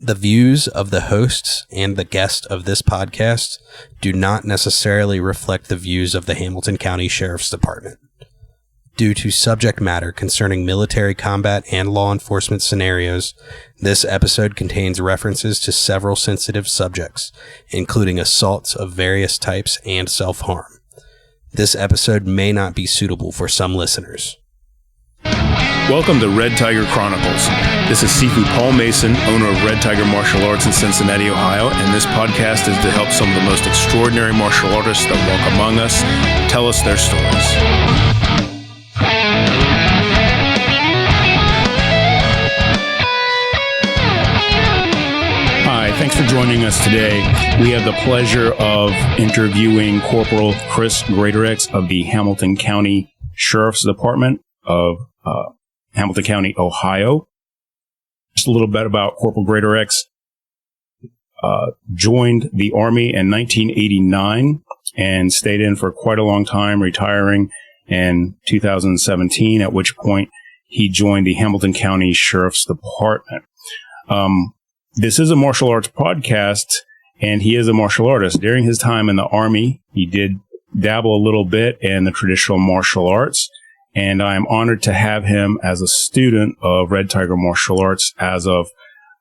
The views of the hosts and the guest of this podcast do not necessarily reflect the views of the Hamilton County Sheriff's Department. Due to subject matter concerning military combat and law enforcement scenarios, this episode contains references to several sensitive subjects, including assaults of various types and self-harm. This episode may not be suitable for some listeners. Welcome to Red Tiger Chronicles. This is Sifu Paul Mason, owner of Red Tiger Martial Arts in Cincinnati, Ohio, and this podcast is to help some of the most extraordinary martial artists that walk among us tell us their stories. Hi, thanks for joining us today. We have the pleasure of interviewing Corporal Chris Greatorex of the Hamilton County Sheriff's Department of Hamilton County, Ohio. Just a little bit about Corporal Greatorex. Joined the Army in 1989 and stayed in for quite a long time, retiring in 2017, at which point he joined the Hamilton County Sheriff's Department. This is a martial arts podcast, and he is a martial artist. During his time in the Army, he did dabble a little bit in the traditional martial arts, and I am honored to have him as a student of Red Tiger Martial Arts as of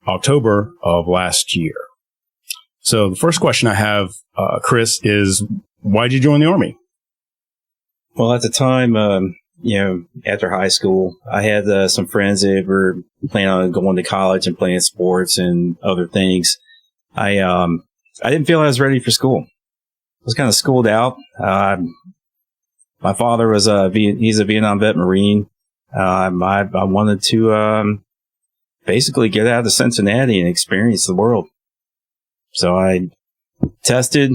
October of last year. So the first question I have, Chris, is why did you join the Army? Well, at the time, after high school, I had some friends that were planning on going to college and playing sports and other things. I didn't feel I was ready for school. I was kind of schooled out. My father was he's a Vietnam vet Marine. I wanted to basically get out of Cincinnati and experience the world. So I tested.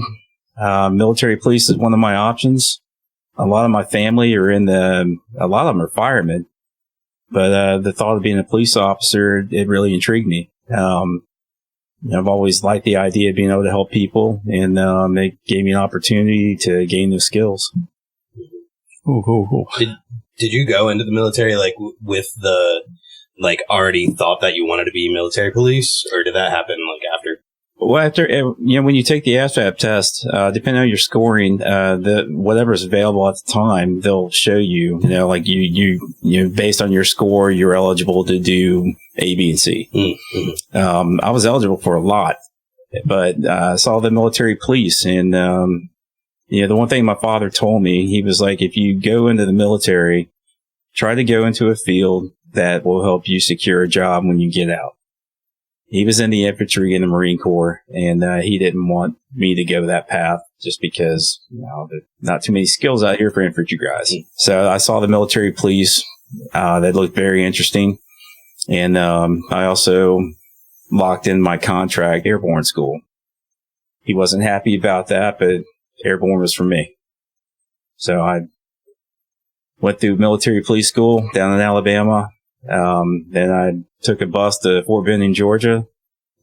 Military police is one of my options. A lot of my family are a lot of them are firemen, but the thought of being a police officer, it really intrigued me. I've always liked the idea of being able to help people, and it gave me an opportunity to gain new skills. Cool. Did you go into the military with the already thought that you wanted to be military police, or did that happen after? Well, after when you take the ASVAB test, depending on your scoring, whatever's available at the time, they'll show you. You based on your score, you're eligible to do A, B, and C. Mm-hmm. I was eligible for a lot, but I saw the military police, and the one thing my father told me, he was like, if you go into the military, try to go into a field that will help you secure a job when you get out. He was in the infantry in the Marine Corps, and he didn't want me to go that path just because there's not too many skills out here for infantry guys. So I saw the military police. That looked very interesting. And I also locked in my contract, airborne school. He wasn't happy about that, but airborne was for me. So I went through military police school down in Alabama. Then I took a bus to Fort Benning, Georgia,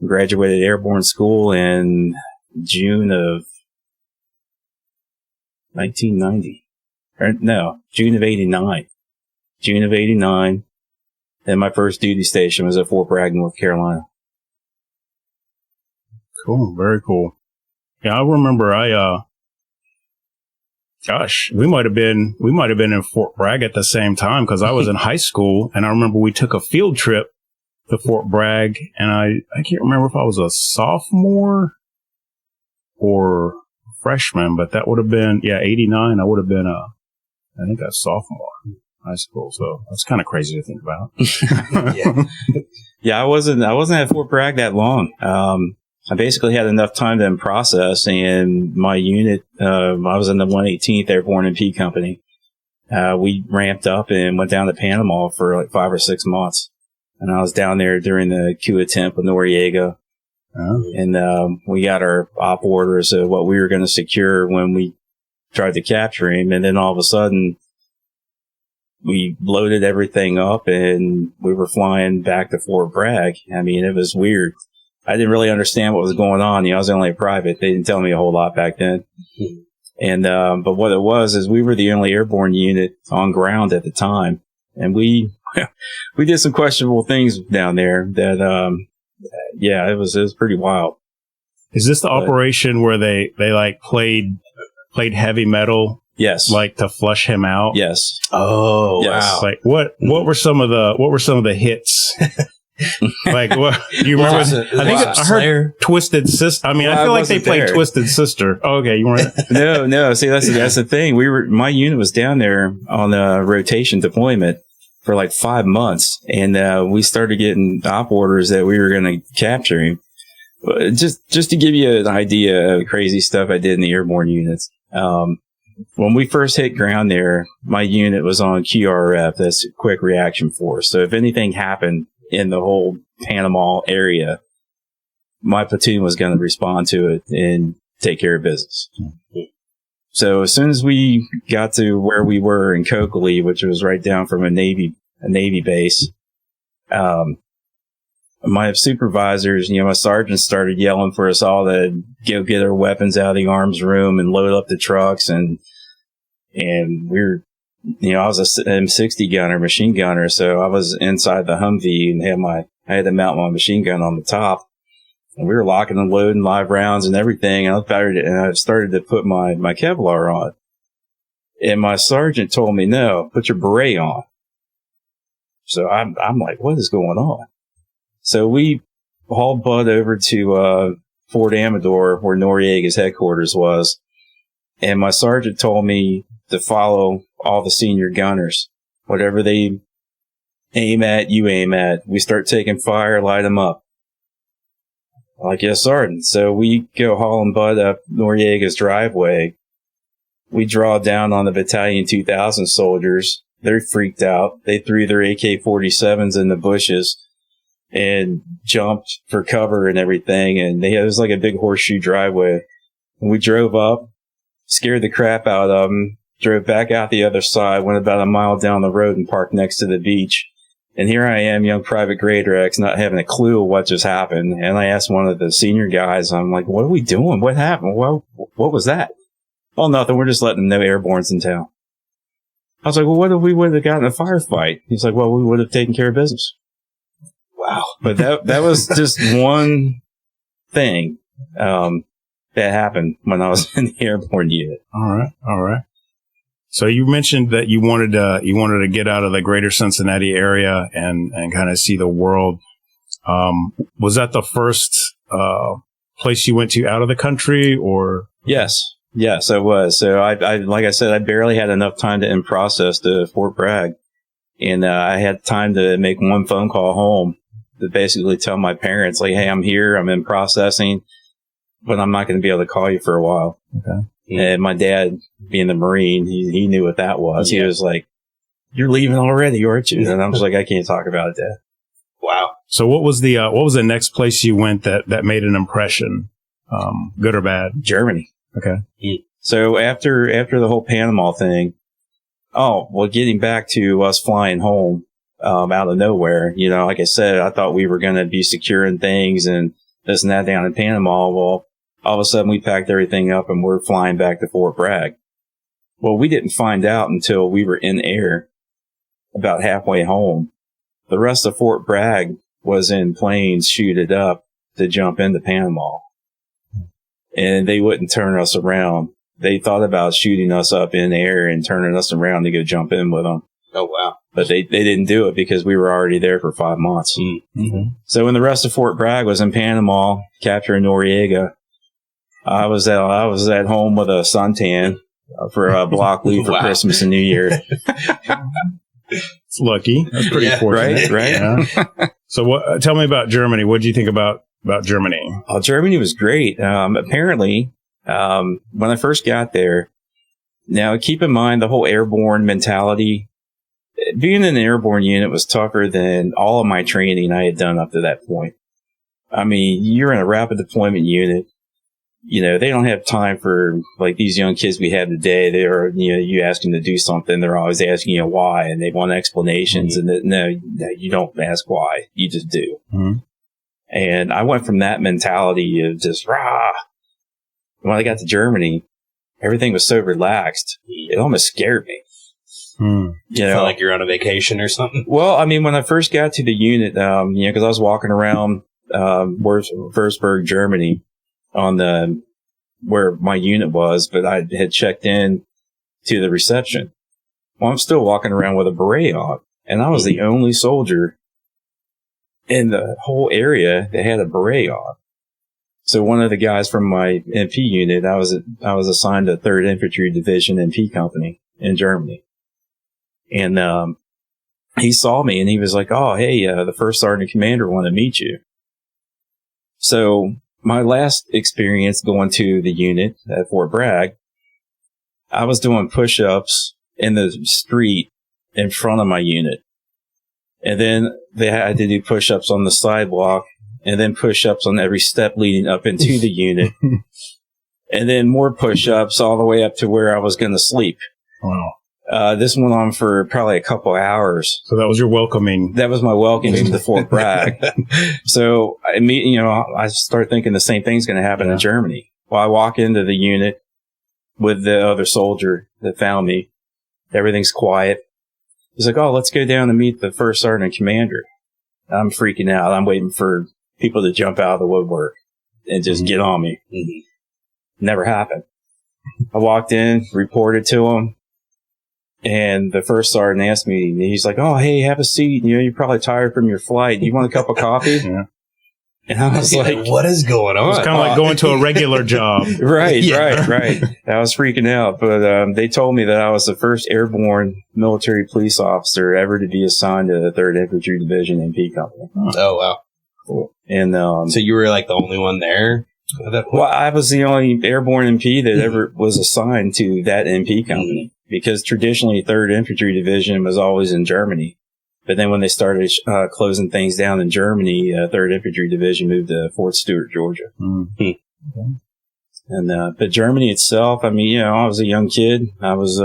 graduated airborne school in June of 1990. June of 89. June of 89. Then my first duty station was at Fort Bragg, North Carolina. Cool. Very cool. Yeah, I remember we might have been in Fort Bragg at the same time, because I was in high school, and I remember we took a field trip to Fort Bragg, and I can't remember if I was a sophomore or freshman, but that would have been 89. I would have been I think a sophomore in high school. So that's kind of crazy to think about. Yeah, I wasn't at Fort Bragg that long. I basically had enough time to process, and my unit, I was in the 118th Airborne MP Company. We ramped up and went down to Panama for 5 or 6 months. And I was down there during the coup attempt with Noriega. Oh. And we got our op orders of what we were going to secure when we tried to capture him. And then all of a sudden, we loaded everything up and we were flying back to Fort Bragg. I mean, it was weird. I didn't really understand what was going on. I was only a private. They didn't tell me a whole lot back then. And, but what it was is we were the only airborne unit on ground at the time. And we did some questionable things down there that, Yeah, it was pretty wild. Is this the operation where they like played heavy metal? Yes. Like to flush him out? Yes. Oh, yes. wow. Like what were some of the hits? Like what do you remember? I think I heard Twisted Sister. I mean, I feel like they played Twisted Sister. Oh, okay, you weren't. No. See, that's the thing. My unit was down there on a rotation deployment for like 5 months, and we started getting op orders that we were going to capture him. Just to give you an idea of crazy stuff I did in the airborne units. When we first hit ground there, my unit was on QRF, that's Quick Reaction Force. So if anything happened in the whole Panama area, my platoon was going to respond to it and take care of business. So as soon as we got to where we were in Coakley, which was right down from a Navy base, my supervisors, my sergeants started yelling for us all to go get our weapons out of the arms room and load up the trucks. And we're, I was a M60 gunner, machine gunner. So I was inside the Humvee and I had to mount my machine gun on the top, and we were locking and loading live rounds and everything. And I started to put my Kevlar on, and my sergeant told me, no, put your beret on. So I'm like, what is going on? So we hauled Bud over to Fort Amador, where Noriega's headquarters was, and my sergeant told me to follow all the senior gunners. Whatever they aim at, you aim at. We start taking fire, light them up. I'm like, yes, Sergeant. So we go hauling Bud up Noriega's driveway. We draw down on the Battalion 2000 soldiers. They're freaked out. They threw their AK-47s in the bushes and jumped for cover and everything. And it was like a big horseshoe driveway. And we drove up, scared the crap out of them, drove back out the other side, went about a mile down the road and parked next to the beach. And here I am, young Private Greatorex, not having a clue of what just happened. And I asked one of the senior guys, I'm like, what are we doing? What happened? What was that? Oh, nothing. We're just letting them know airborne's in town. I was like, well, what if we would have gotten a firefight? He's like, well, we would have taken care of business. Wow. But that was just one thing that happened when I was in the airborne unit. All right. So you mentioned that you wanted to get out of the greater Cincinnati area and kind of see the world. Was that the first place you went to out of the country, or? Yes, it was. So I like I said, I barely had enough time to in process to Fort Bragg, and I had time to make one phone call home to basically tell my parents, like, hey, I'm here, I'm in processing, but I'm not going to be able to call you for a while. Okay. And my dad, being the Marine, he knew what that was. Yeah. He was like, you're leaving already, aren't you? And I was like, I can't talk about it, Dad. Wow. So what was the next place you went that made an impression, good or bad? Germany. Okay. So after the whole Panama thing, getting back to us flying home, out of nowhere, like I said, I thought we were going to be securing things and this and that down in Panama. Well, all of a sudden we packed everything up and we're flying back to Fort Bragg. Well, we didn't find out until we were in air about halfway home. The rest of Fort Bragg was in planes shooted up to jump into Panama. And they wouldn't turn us around. They thought about shooting us up in air and turning us around to go jump in with them. Oh, wow. But they didn't do it because we were already there for 5 months. Mm-hmm. So when the rest of Fort Bragg was in Panama, capturing Noriega, I was at home with a suntan for a block leave for Christmas and New Year. It's lucky. That's pretty fortunate. Right? Yeah. So tell me about Germany. What did you think about Germany? Oh, Germany was great. Apparently, when I first got there, now keep in mind the whole airborne mentality. Being in an airborne unit was tougher than all of my training I had done up to that point. I mean, you're in a rapid deployment unit. They don't have time for like these young kids we have today. They are, you ask them to do something, they're always asking you why, and they want explanations. Mm-hmm. And no, you don't ask why, you just do. Mm-hmm. And I went from that mentality of just rah. When I got to Germany, everything was so relaxed, it almost scared me. Mm. You feel like you're on a vacation or something? Well, I mean, when I first got to the unit, because I was walking around Würzburg, Germany, on where my unit was, but I had checked in to the reception. Well, I'm still walking around with a beret on, and I was the only soldier in the whole area that had a beret on. So one of the guys from my MP unit, I was assigned to 3rd Infantry Division MP Company in Germany. And he saw me and he was like, "Oh, hey, the first sergeant commander want to meet you." So my last experience going to the unit at Fort Bragg, I was doing push-ups in the street in front of my unit. And then they had to do push-ups on the sidewalk, and then push-ups on every step leading up into the unit. And then more push-ups all the way up to where I was going to sleep. Wow. This went on for probably a couple hours. So that was your welcoming. That was my welcoming to Fort Bragg. So I start thinking the same thing's going to happen in Germany. Well, I walk into the unit with the other soldier that found me. Everything's quiet. He's like, "Oh, let's go down and meet the first sergeant commander." I'm freaking out. I'm waiting for people to jump out of the woodwork and just get on me. Never happened. I walked in, reported to him, and the first sergeant asked me, he's like, "Oh, hey, have a seat. You're probably tired from your flight. Do you want a cup of coffee?" Yeah. And I was like, "What is going on?" It's kind of like going to a regular job. Right. I was freaking out, but they told me that I was the first airborne military police officer ever to be assigned to the 3rd Infantry Division MP Company. Oh, wow. Cool. And so you were like the only one there at that point? Well, I was the only airborne MP that ever was assigned to that MP company, because traditionally 3rd Infantry Division was always in Germany. But then when they started closing things down in Germany, 3rd Infantry Division moved to Fort Stewart, Georgia. Mm-hmm. And but Germany itself, I was a young kid. I was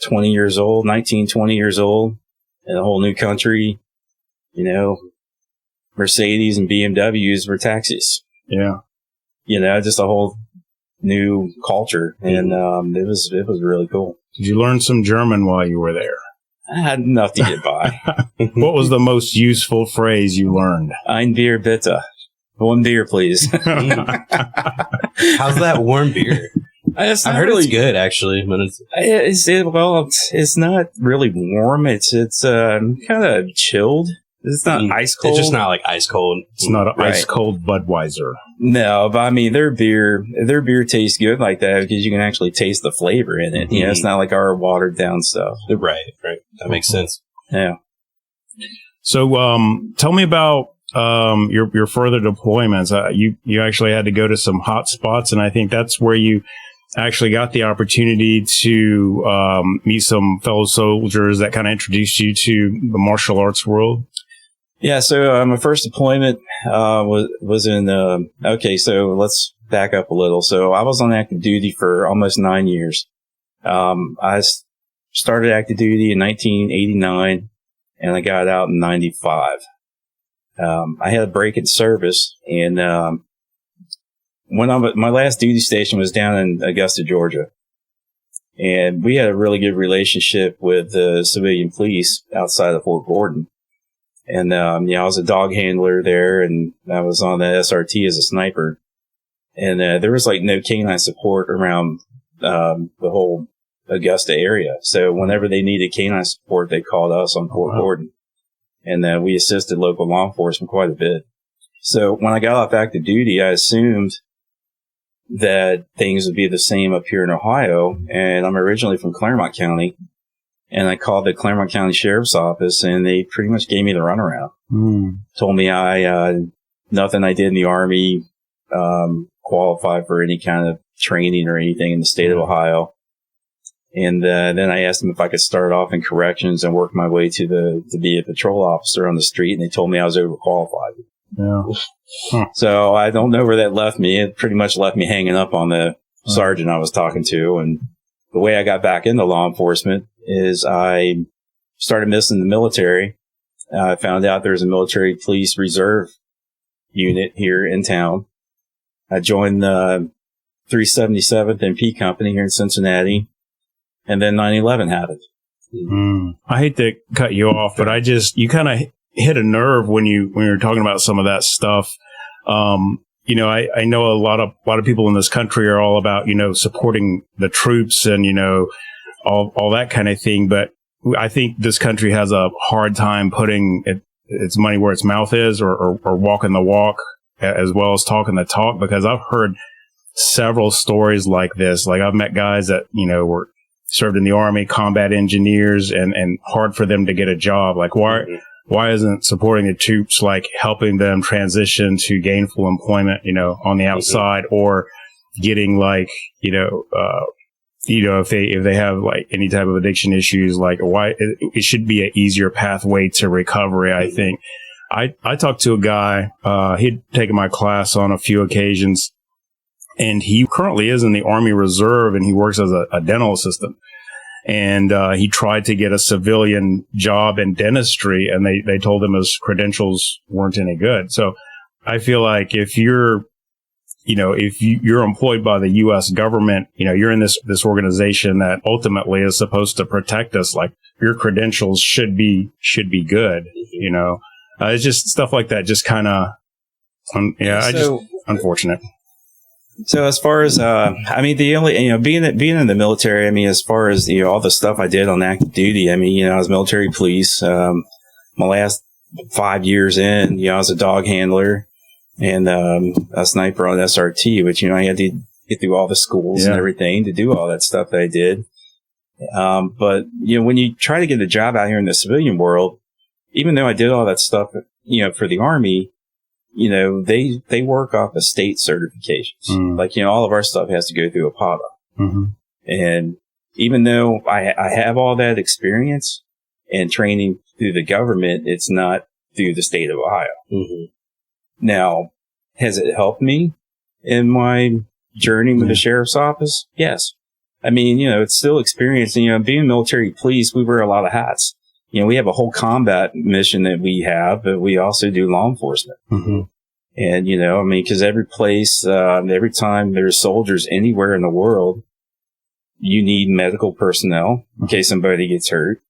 20 years old, 19, 20 years old, in a whole new country. Mercedes and BMWs were taxis. Yeah. Just a whole new culture. And it was really cool. Did you learn some German while you were there? I had enough to get by. What was the most useful phrase you learned? Ein Bier bitte. 1 beer, please. How's that warm beer? I heard it's good, actually. But it's not really warm. It's kind of chilled. It's not ice cold. It's just not like ice cold. It's not an ice cold Budweiser. No, but their beer tastes good like that because you can actually taste the flavor in it. Mm-hmm. It's not like our watered down stuff. Right. That makes sense. Yeah. So, tell me about your further deployments. You actually had to go to some hot spots, and I think that's where you actually got the opportunity to meet some fellow soldiers that kind of introduced you to the martial arts world. Yeah, so my first deployment was in. So let's back up a little. So I was on active duty for almost 9 years. I started active duty in 1989, and I got out in 95. I had a break in service, and my last duty station was down in Augusta, Georgia, and we had a really good relationship with the civilian police outside of Fort Gordon. And, I was a dog handler there, and I was on the SRT as a sniper. And, there was no canine support around, the whole Augusta area. So whenever they needed canine support, they called us on Fort Gordon. And, we assisted local law enforcement quite a bit. So when I got off active duty, I assumed that things would be the same up here in Ohio. And I'm originally from Claremont County. And I called the Claremont County Sheriff's Office, and they pretty much gave me the runaround. Told me nothing I did in the Army qualified for any kind of training or anything in the state of Ohio. And then I asked them if I could start off in corrections and work my way to be a patrol officer on the street, and they told me I was overqualified. Yeah. Huh. So I don't know where that left me. It pretty much left me hanging up on the sergeant I was talking to. And the way I got back into law enforcement is I started missing the military. I found out there was a military police reserve unit here in town. I joined the 377th MP Company here in Cincinnati, and then 9/11 happened. I hate to cut you off, but you kind of hit a nerve when you're talking about some of that stuff. You know, I know a lot of people in this country are all about, you know, supporting the troops and, you know, all that kind of thing. But I think this country has a hard time putting its money where its mouth is, or walking the walk as well as talking the talk, because I've heard several stories like this. Like, I've met guys that, you know, were served in the Army, combat engineers, and hard for them to get a job. Like, why isn't supporting the troops, like helping them transition to gainful employment, you know, on the outside, or getting, like, you know, if they have like any type of addiction issues, like, why it should be an easier pathway to recovery. I think I talked to a guy, he'd taken my class on a few occasions, and he currently is in the Army Reserve, and he works as a dental assistant. And he tried to get a civilian job in dentistry, and they told him his credentials weren't any good. So I feel like if you're employed by the U.S. government, you know, you're in this organization that ultimately is supposed to protect us, like, your credentials should be good, you know. It's just stuff like that, just kind of, unfortunate. So as far as, I mean, the only, you know, being in the military, I mean, as far as, you know, all the stuff I did on active duty, I mean, you know, I was military police. My last 5 years in, you know, I was a dog handler and a sniper on SRT, which, you know, I had to get through all the schools and everything to do all that stuff that I did. But, you know, when you try to get a job out here in the civilian world, even though I did all that stuff, you know, for the Army, you know, they work off of state certifications. Like, you know, all of our stuff has to go through APATA. And even though I have all that experience and training through the government, it's not through the state of Ohio. Now, has it helped me in my journey with the sheriff's office? Yes. I mean, you know, it's still experience. And, you know, being military police, we wear a lot of hats. You know, we have a whole combat mission that we have, but we also do law enforcement. And, you know, I mean, because every place, every time there's soldiers anywhere in the world, you need medical personnel in case somebody gets hurt.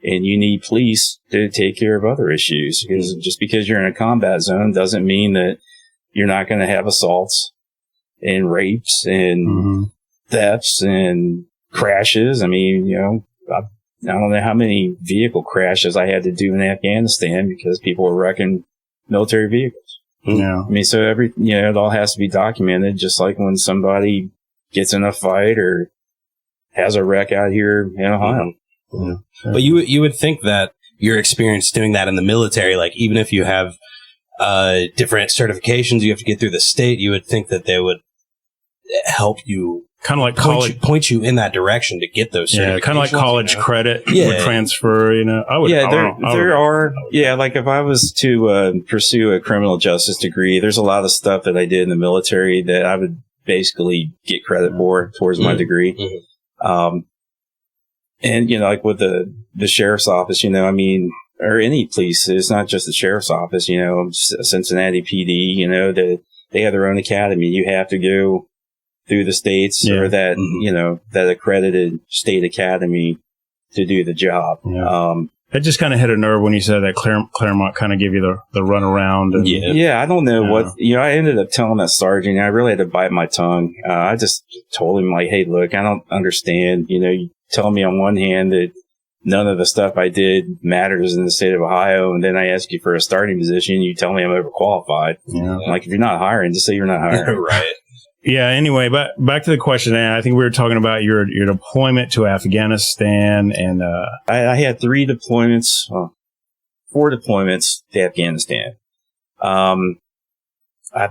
And you need police to take care of other issues. Because just because you're in a combat zone doesn't mean that you're not going to have assaults and rapes and thefts and crashes. I mean, you know, I don't know how many vehicle crashes I had to do in Afghanistan because people were wrecking military vehicles. Yeah. I mean, so you know, it all has to be documented, just like when somebody gets in a fight or has a wreck out here in Ohio. But you would think that your experience doing that in the military, like, even if you have different certifications you have to get through the state, you would think that they would help you, kind of like point you in that direction to get those certifications. Yeah, kind of like college credit would transfer, you know. Like if I was to pursue a criminal justice degree, there's a lot of stuff that I did in the military that I would basically get credit for towards my degree. And, you know, like with the sheriff's office, you know, I mean, or any police, it's not just the sheriff's office, you know, Cincinnati PD, you know, they have their own academy. You have to go through the states or that, you know, that accredited state academy to do the job. It just kind of hit a nerve when you said that Claremont kind of gave you the run around. And, I don't know what, you know, I ended up telling that sergeant, I really had to bite my tongue. I just told him, like, hey, look, I don't understand. You know, you tell me on one hand that none of the stuff I did matters in the state of Ohio, and then I ask you for a starting position, you tell me I'm overqualified. Like, if you're not hiring, just say you're not hiring. Right. Yeah, anyway, but back to the question, and I think we were talking about your deployment to Afghanistan, and I had 4 deployments to Afghanistan. I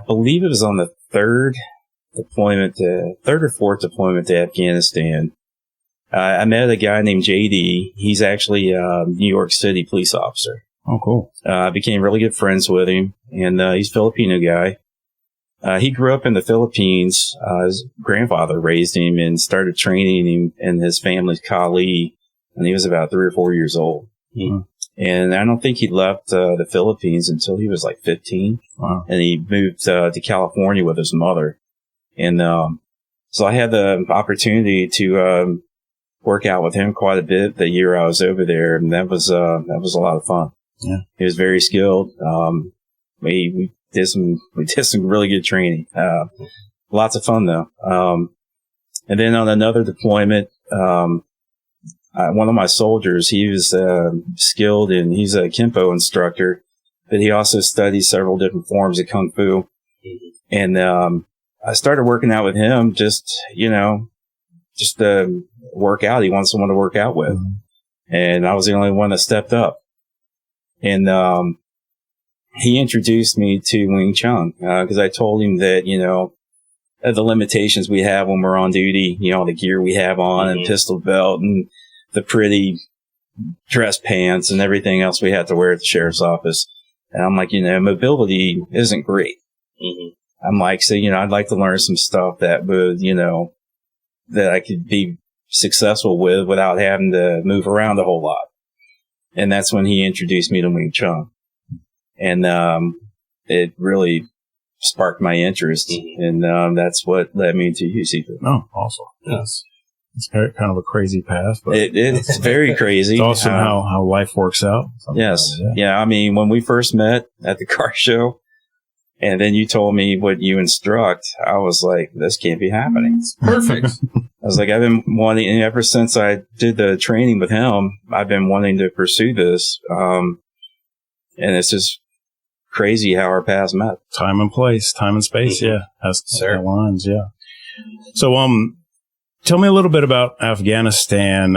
believe it was on the third or fourth deployment to Afghanistan. I met a guy named JD. He's actually a New York City police officer. Oh, cool. I became really good friends with him, and he's a Filipino guy. He grew up in the Philippines. His grandfather raised him and started training him in his family's Kali when he was about 3 or 4 years old. And I don't think he left the Philippines until he was like 15. Wow. And he moved to California with his mother. And so I had the opportunity to work out with him quite a bit the year I was over there, and that was a lot of fun. Yeah. He was very skilled. We did some really good training. Lots of fun though. And then on another deployment, one of my soldiers, he was skilled and he's a Kempo instructor, but he also studies several different forms of Kung Fu. And I started working out with him just to work out. He wanted someone to work out with. And I was the only one that stepped up. And he introduced me to Wing Chun because I told him that, the limitations we have when we're on duty, the gear we have on and pistol belt and the pretty dress pants and everything else we had to wear at the sheriff's office. And I'm like, mobility isn't great. I'm like, so, I'd like to learn some stuff that would, that I could be successful with without having to move around a whole lot. And that's when he introduced me to Wing Chun. And it really sparked my interest. And that's what led me to UC. Oh, awesome. Yes. It's kind of a crazy path, but it's very crazy. It's awesome how life works out. Yes. Yeah. I mean, when we first met at the car show, and then you told me what you instruct, I was like, this can't be happening. It's perfect. I was like, I've been wanting, and ever since I did the training with him, I've been wanting to pursue this. And it's just crazy how our paths met. Time and place, time and space. Yeah. Has lines. Yeah. So, tell me a little bit about Afghanistan.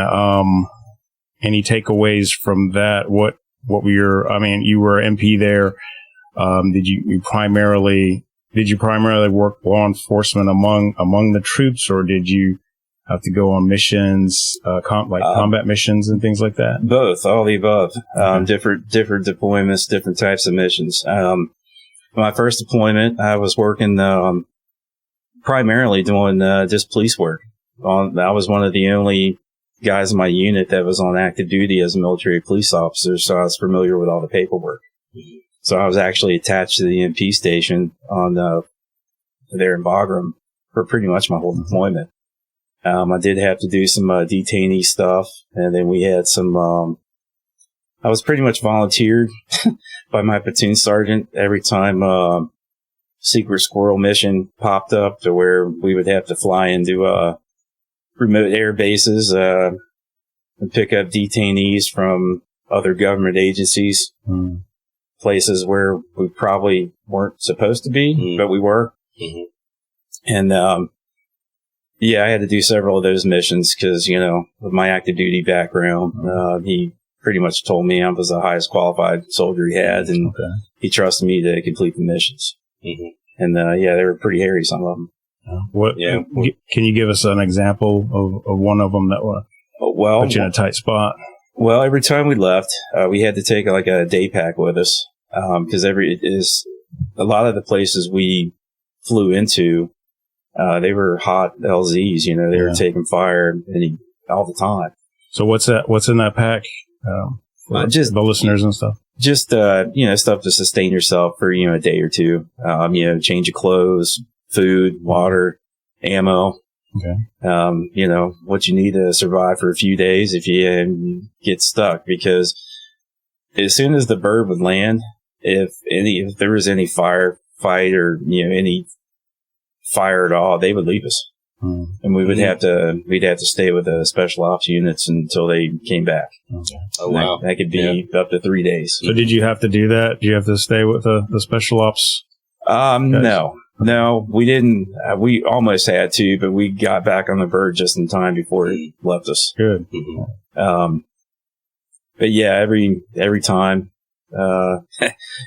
Any takeaways from that? What were you were MP there. Did you primarily work law enforcement among the troops, or did you have to go on missions, combat missions and things like that? Both, all the above. Different deployments, different types of missions. My first deployment, I was working primarily doing just police work. I was one of the only guys in my unit that was on active duty as a military police officer, so I was familiar with all the paperwork. So I was actually attached to the MP station on there in Bagram for pretty much my whole deployment. I did have to do some detainee stuff, and then we had some. I was pretty much volunteered by my platoon sergeant every time secret squirrel mission popped up, to where we would have to fly into remote air bases and pick up detainees from other government agencies. Places where we probably weren't supposed to be, but we were. And, I had to do several of those missions because, with my active duty background, he pretty much told me I was the highest qualified soldier he had, and he trusted me to complete the missions. And, they were pretty hairy, some of them. Can you give us an example of one of them that put you in a tight spot? Well, every time we left, we had to take like a day pack with us. Because a lot of the places we flew into, they were hot LZs, they were taking fire all the time. So what's in that pack? Just the listeners and stuff. Just, stuff to sustain yourself for, a day or two. Change of clothes, food, water, ammo. Okay. What you need to survive for a few days if you get stuck, because as soon as the bird would land, if there was any fight or any fire at all, they would leave us, and we'd have to stay with the special ops units until they came back. Okay. Oh wow, that could be up to 3 days. So did you have to do that? Did you have to stay with the special ops? No, we didn't. We almost had to, but we got back on the bird just in time before it left us. Good. But yeah, every time,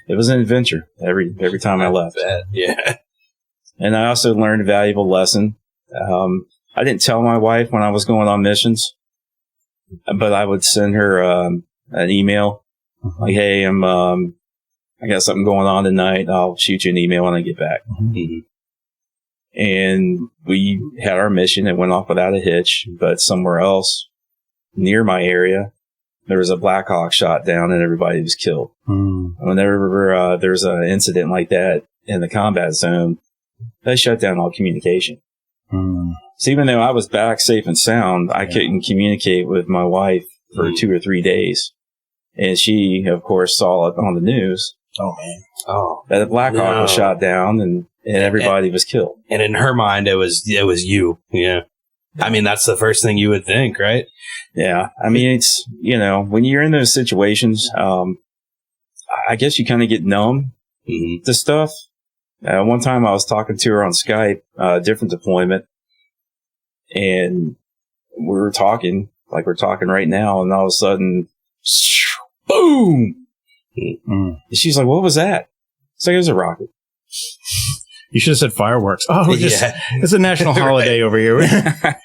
it was an adventure every time I left. Yeah. And I also learned a valuable lesson. I didn't tell my wife when I was going on missions, but I would send her an email like, "Hey, I got something going on tonight. I'll shoot you an email when I get back." And we had our mission. It went off without a hitch, but somewhere else near my area, there was a Black Hawk shot down and everybody was killed. Whenever there's an incident like that in the combat zone, they shut down all communication. So even though I was back safe and sound, I couldn't communicate with my wife for 2 or 3 days. And she, of course, saw it on the news. Oh, man. Oh, That a Black Hawk was shot down and everybody was killed. And in her mind, it was you. Yeah. I mean, that's the first thing you would think, right? Yeah. I mean, it's, when you're in those situations, I guess you kind of get numb to stuff. One time I was talking to her on Skype, different deployment, and we were talking like we're talking right now, and all of a sudden, boom! And she's like, "What was that?" It's like, "It was a rocket." You should have said fireworks. Oh, it's a national holiday over here.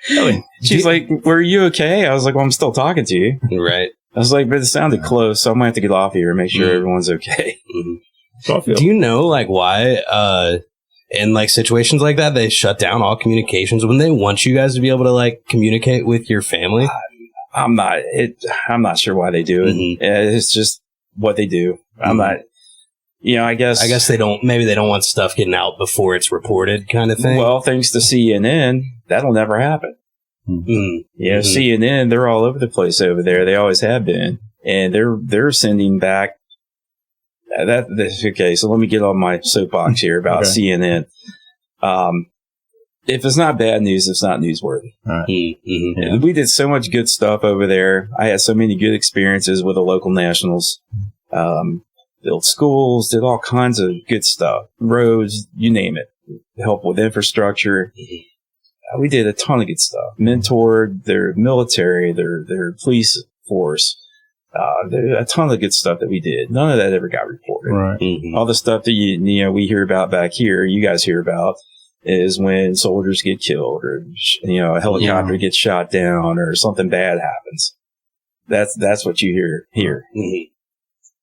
Really? She's like, "Were you okay?" I was like, "Well, I'm still talking to you." Right. I was like, "But it sounded close, so I'm gonna have to get off here and make sure everyone's okay." Do you know why in like situations like that they shut down all communications when they want you guys to be able to like communicate with your family? I'm not sure why they do it. It's just what they do. I'm not. I guess they don't want stuff getting out before it's reported, kind of thing. Well, thanks to CNN, that'll never happen. CNN, they're all over the place over there. They always have been, and they're sending back. Okay, so let me get on my soapbox here about CNN. If it's not bad news, it's not newsworthy. Right. We did so much good stuff over there. I had so many good experiences with the local nationals. Built schools, did all kinds of good stuff. Roads, you name it. Help with infrastructure. We did a ton of good stuff. Mentored their military, their police force. A ton of good stuff that we did. None of that ever got reported. Right. All the stuff that we hear about back here, you guys hear about, is when soldiers get killed, or a helicopter gets shot down, or something bad happens. That's what you hear here.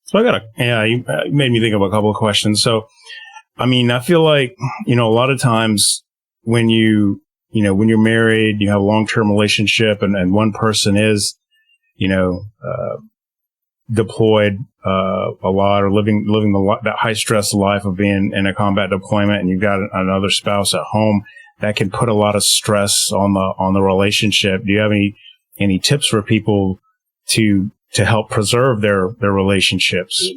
So you made me think of a couple of questions. So, I mean, I feel like a lot of times when when you're married, you have a long-term relationship, and one person is deployed a lot, or living that high stress life of being in a combat deployment, and you've got another spouse at home, that can put a lot of stress on the relationship. Do you have any tips for people to help preserve their relationships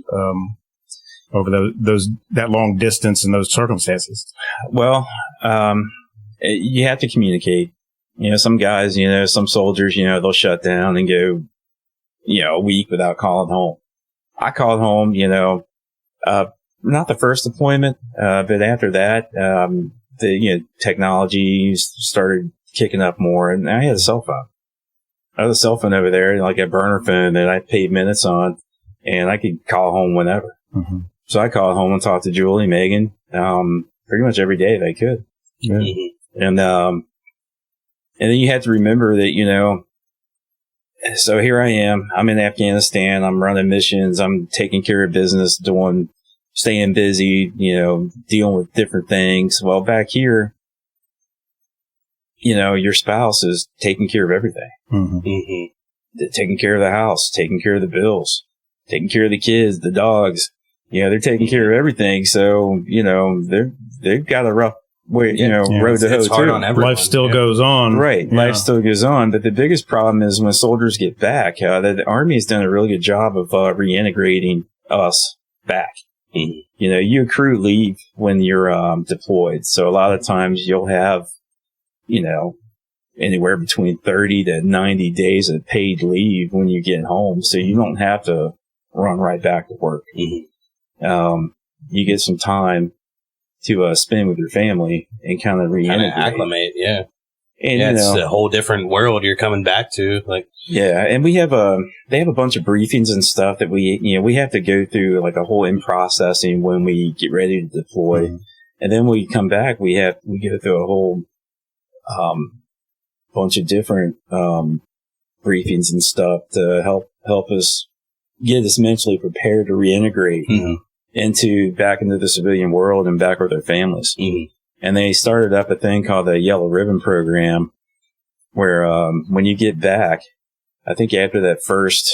over that long distance and those circumstances? Well, you have to communicate. Some guys, some soldiers, they'll shut down and go a week without calling home. I called home, not the first deployment, but after that, the technology started kicking up more, and I had a cell phone. I had a cell phone over there, like a burner phone that I paid minutes on, and I could call home whenever. So I called home and talked to Julie, Megan, pretty much every day that I could. And then you have to remember that, so here I am. I'm in Afghanistan. I'm running missions. I'm taking care of business, staying busy, dealing with different things. Well, back here, your spouse is taking care of everything. They're taking care of the house, taking care of the bills, taking care of the kids, the dogs. They're taking care of everything. So, they've got a rough road to hoe too. Life still goes on. Right. Yeah. Life still goes on. But the biggest problem is when soldiers get back, the Army has done a really good job of reintegrating us back. You accrue leave when you're deployed. So a lot of times you'll have, anywhere between 30 to 90 days of paid leave when you get home. So you don't have to run right back to work. You get some time to spend with your family and kind of reintegrate. Acclimate, yeah. And it's a whole different world you're coming back to. And we have they have a bunch of briefings and stuff that we have to go through, like a whole in processing when we get ready to deploy. And then when we come back, we go through a whole bunch of different briefings and stuff to help us get us mentally prepared to reintegrate back into the civilian world and back with our families. And they started up a thing called the Yellow Ribbon Program, where when you get back, I think after that first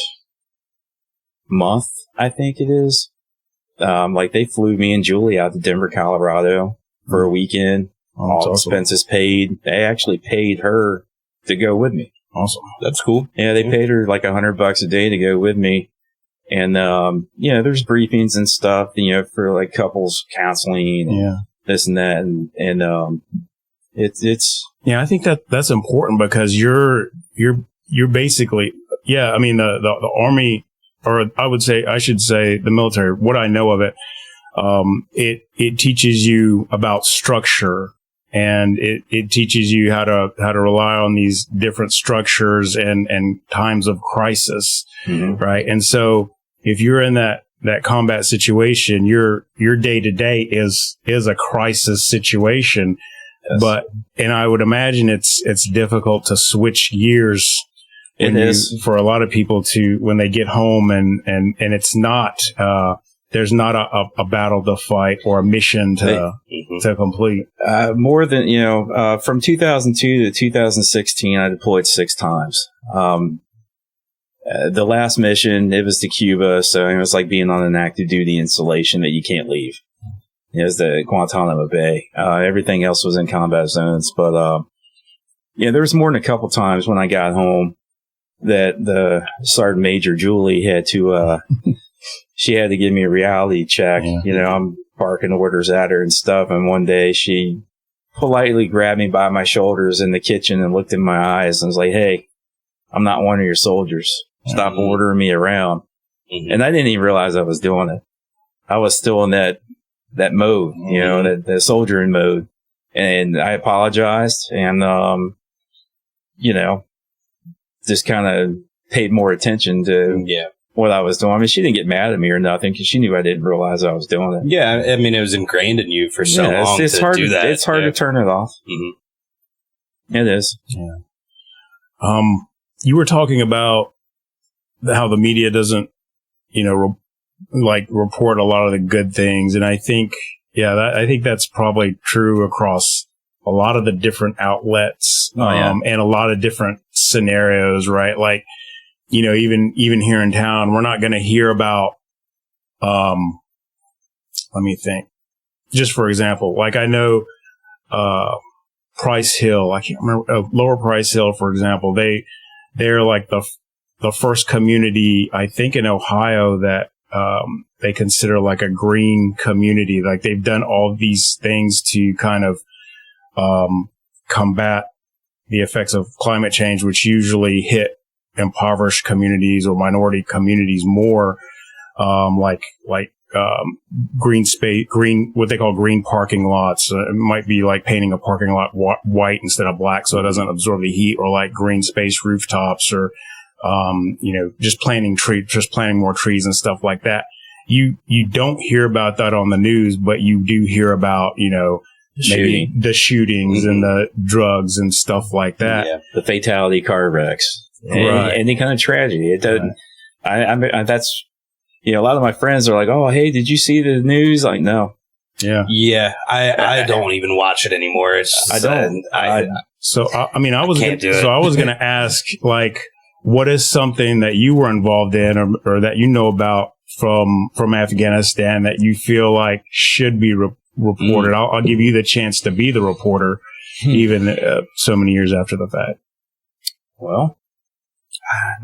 month, I think it is, they flew me and Julie out to Denver, Colorado for a weekend. All expenses paid. They actually paid her to go with me. Awesome. That's cool. Yeah, they paid her like $100 a day to go with me. And, there's briefings and stuff, for like couples counseling, and this and that. And it's, I think that's important because you're basically, I mean, the Army, or I should say the military, what I know of it, it teaches you about structure, and it teaches you how to rely on these different structures and times of crisis. mm-hmm. Right. And so if you're in that combat situation, your day to day is a crisis situation. Yes. And I would imagine it's difficult to switch gears. For a lot of people when they get home and it's not, there's not a battle to fight or a mission to complete. More than, from 2002 to 2016, I deployed 6 times. The last mission, it was to Cuba. So it was like being on an active duty installation that you can't leave. It was the Guantanamo Bay. Everything else was in combat zones. But, there was more than a couple times when I got home that the Sergeant Major Julie had to, she had to give me a reality check. Yeah. I'm barking orders at her and stuff. And one day she politely grabbed me by my shoulders in the kitchen and looked in my eyes and was like, "Hey, I'm not one of your soldiers. Stop ordering me around." Mm-hmm. And I didn't even realize I was doing it. I was still in that mode, that soldiering mode. And I apologized and, just kind of paid more attention to what I was doing. I mean, she didn't get mad at me or nothing because she knew I didn't realize I was doing it. Yeah, I mean, it was ingrained in you for so long it's to hard do that. It's hard to turn it off. Mm-hmm. It is. Yeah. You were talking about how the media doesn't, report a lot of the good things, and I think, I think that's probably true across a lot of the different outlets, and a lot of different scenarios, right? Like, even here in town, we're not going to hear about, let me think. Just for example, like I know, Price Hill, I can't remember, Lower Price Hill, for example, they're like the first community, I think, in Ohio that, they consider like a green community. Like they've done all these things to kind of, combat the effects of climate change, which usually hit impoverished communities or minority communities more, green space, what they call green parking lots. It might be like painting a parking lot white instead of black so it doesn't absorb the heat, or like green space rooftops, or, just planting more trees and stuff like that. You don't hear about that on the news, but you do hear about, maybe the shootings and the drugs and stuff like that. Yeah, the fatality car wrecks. Right. Any kind of tragedy. It doesn't, I that's, a lot of my friends are like, "Oh, hey, did you see the news?" Like, no. Yeah. Yeah. I don't even watch it anymore. I don't. I was going to ask, like, what is something that you were involved in or that about from Afghanistan that you feel like should be reported? I'll give you the chance to be the reporter, even so many years after the fact. Well,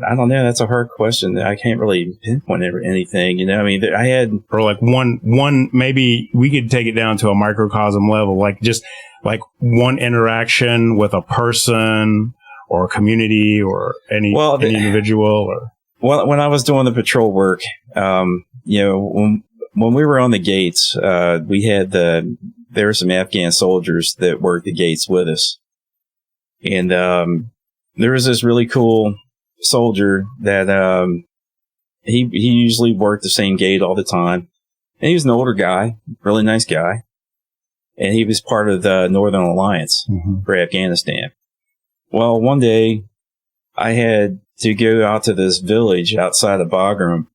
I don't know. That's a hard question. I can't really pinpoint anything. I mean, I had, or like one. Maybe we could take it down to a microcosm level, like just like one interaction with a person or a community or any individual. Or when I was doing the patrol work, when we were on the gates, we had there were some Afghan soldiers that worked the gates with us. And, there was this really cool soldier that, he usually worked the same gate all the time. And he was an older guy, really nice guy. And he was part of the Northern Alliance for Afghanistan. Well, one day I had to go out to this village outside of Bagram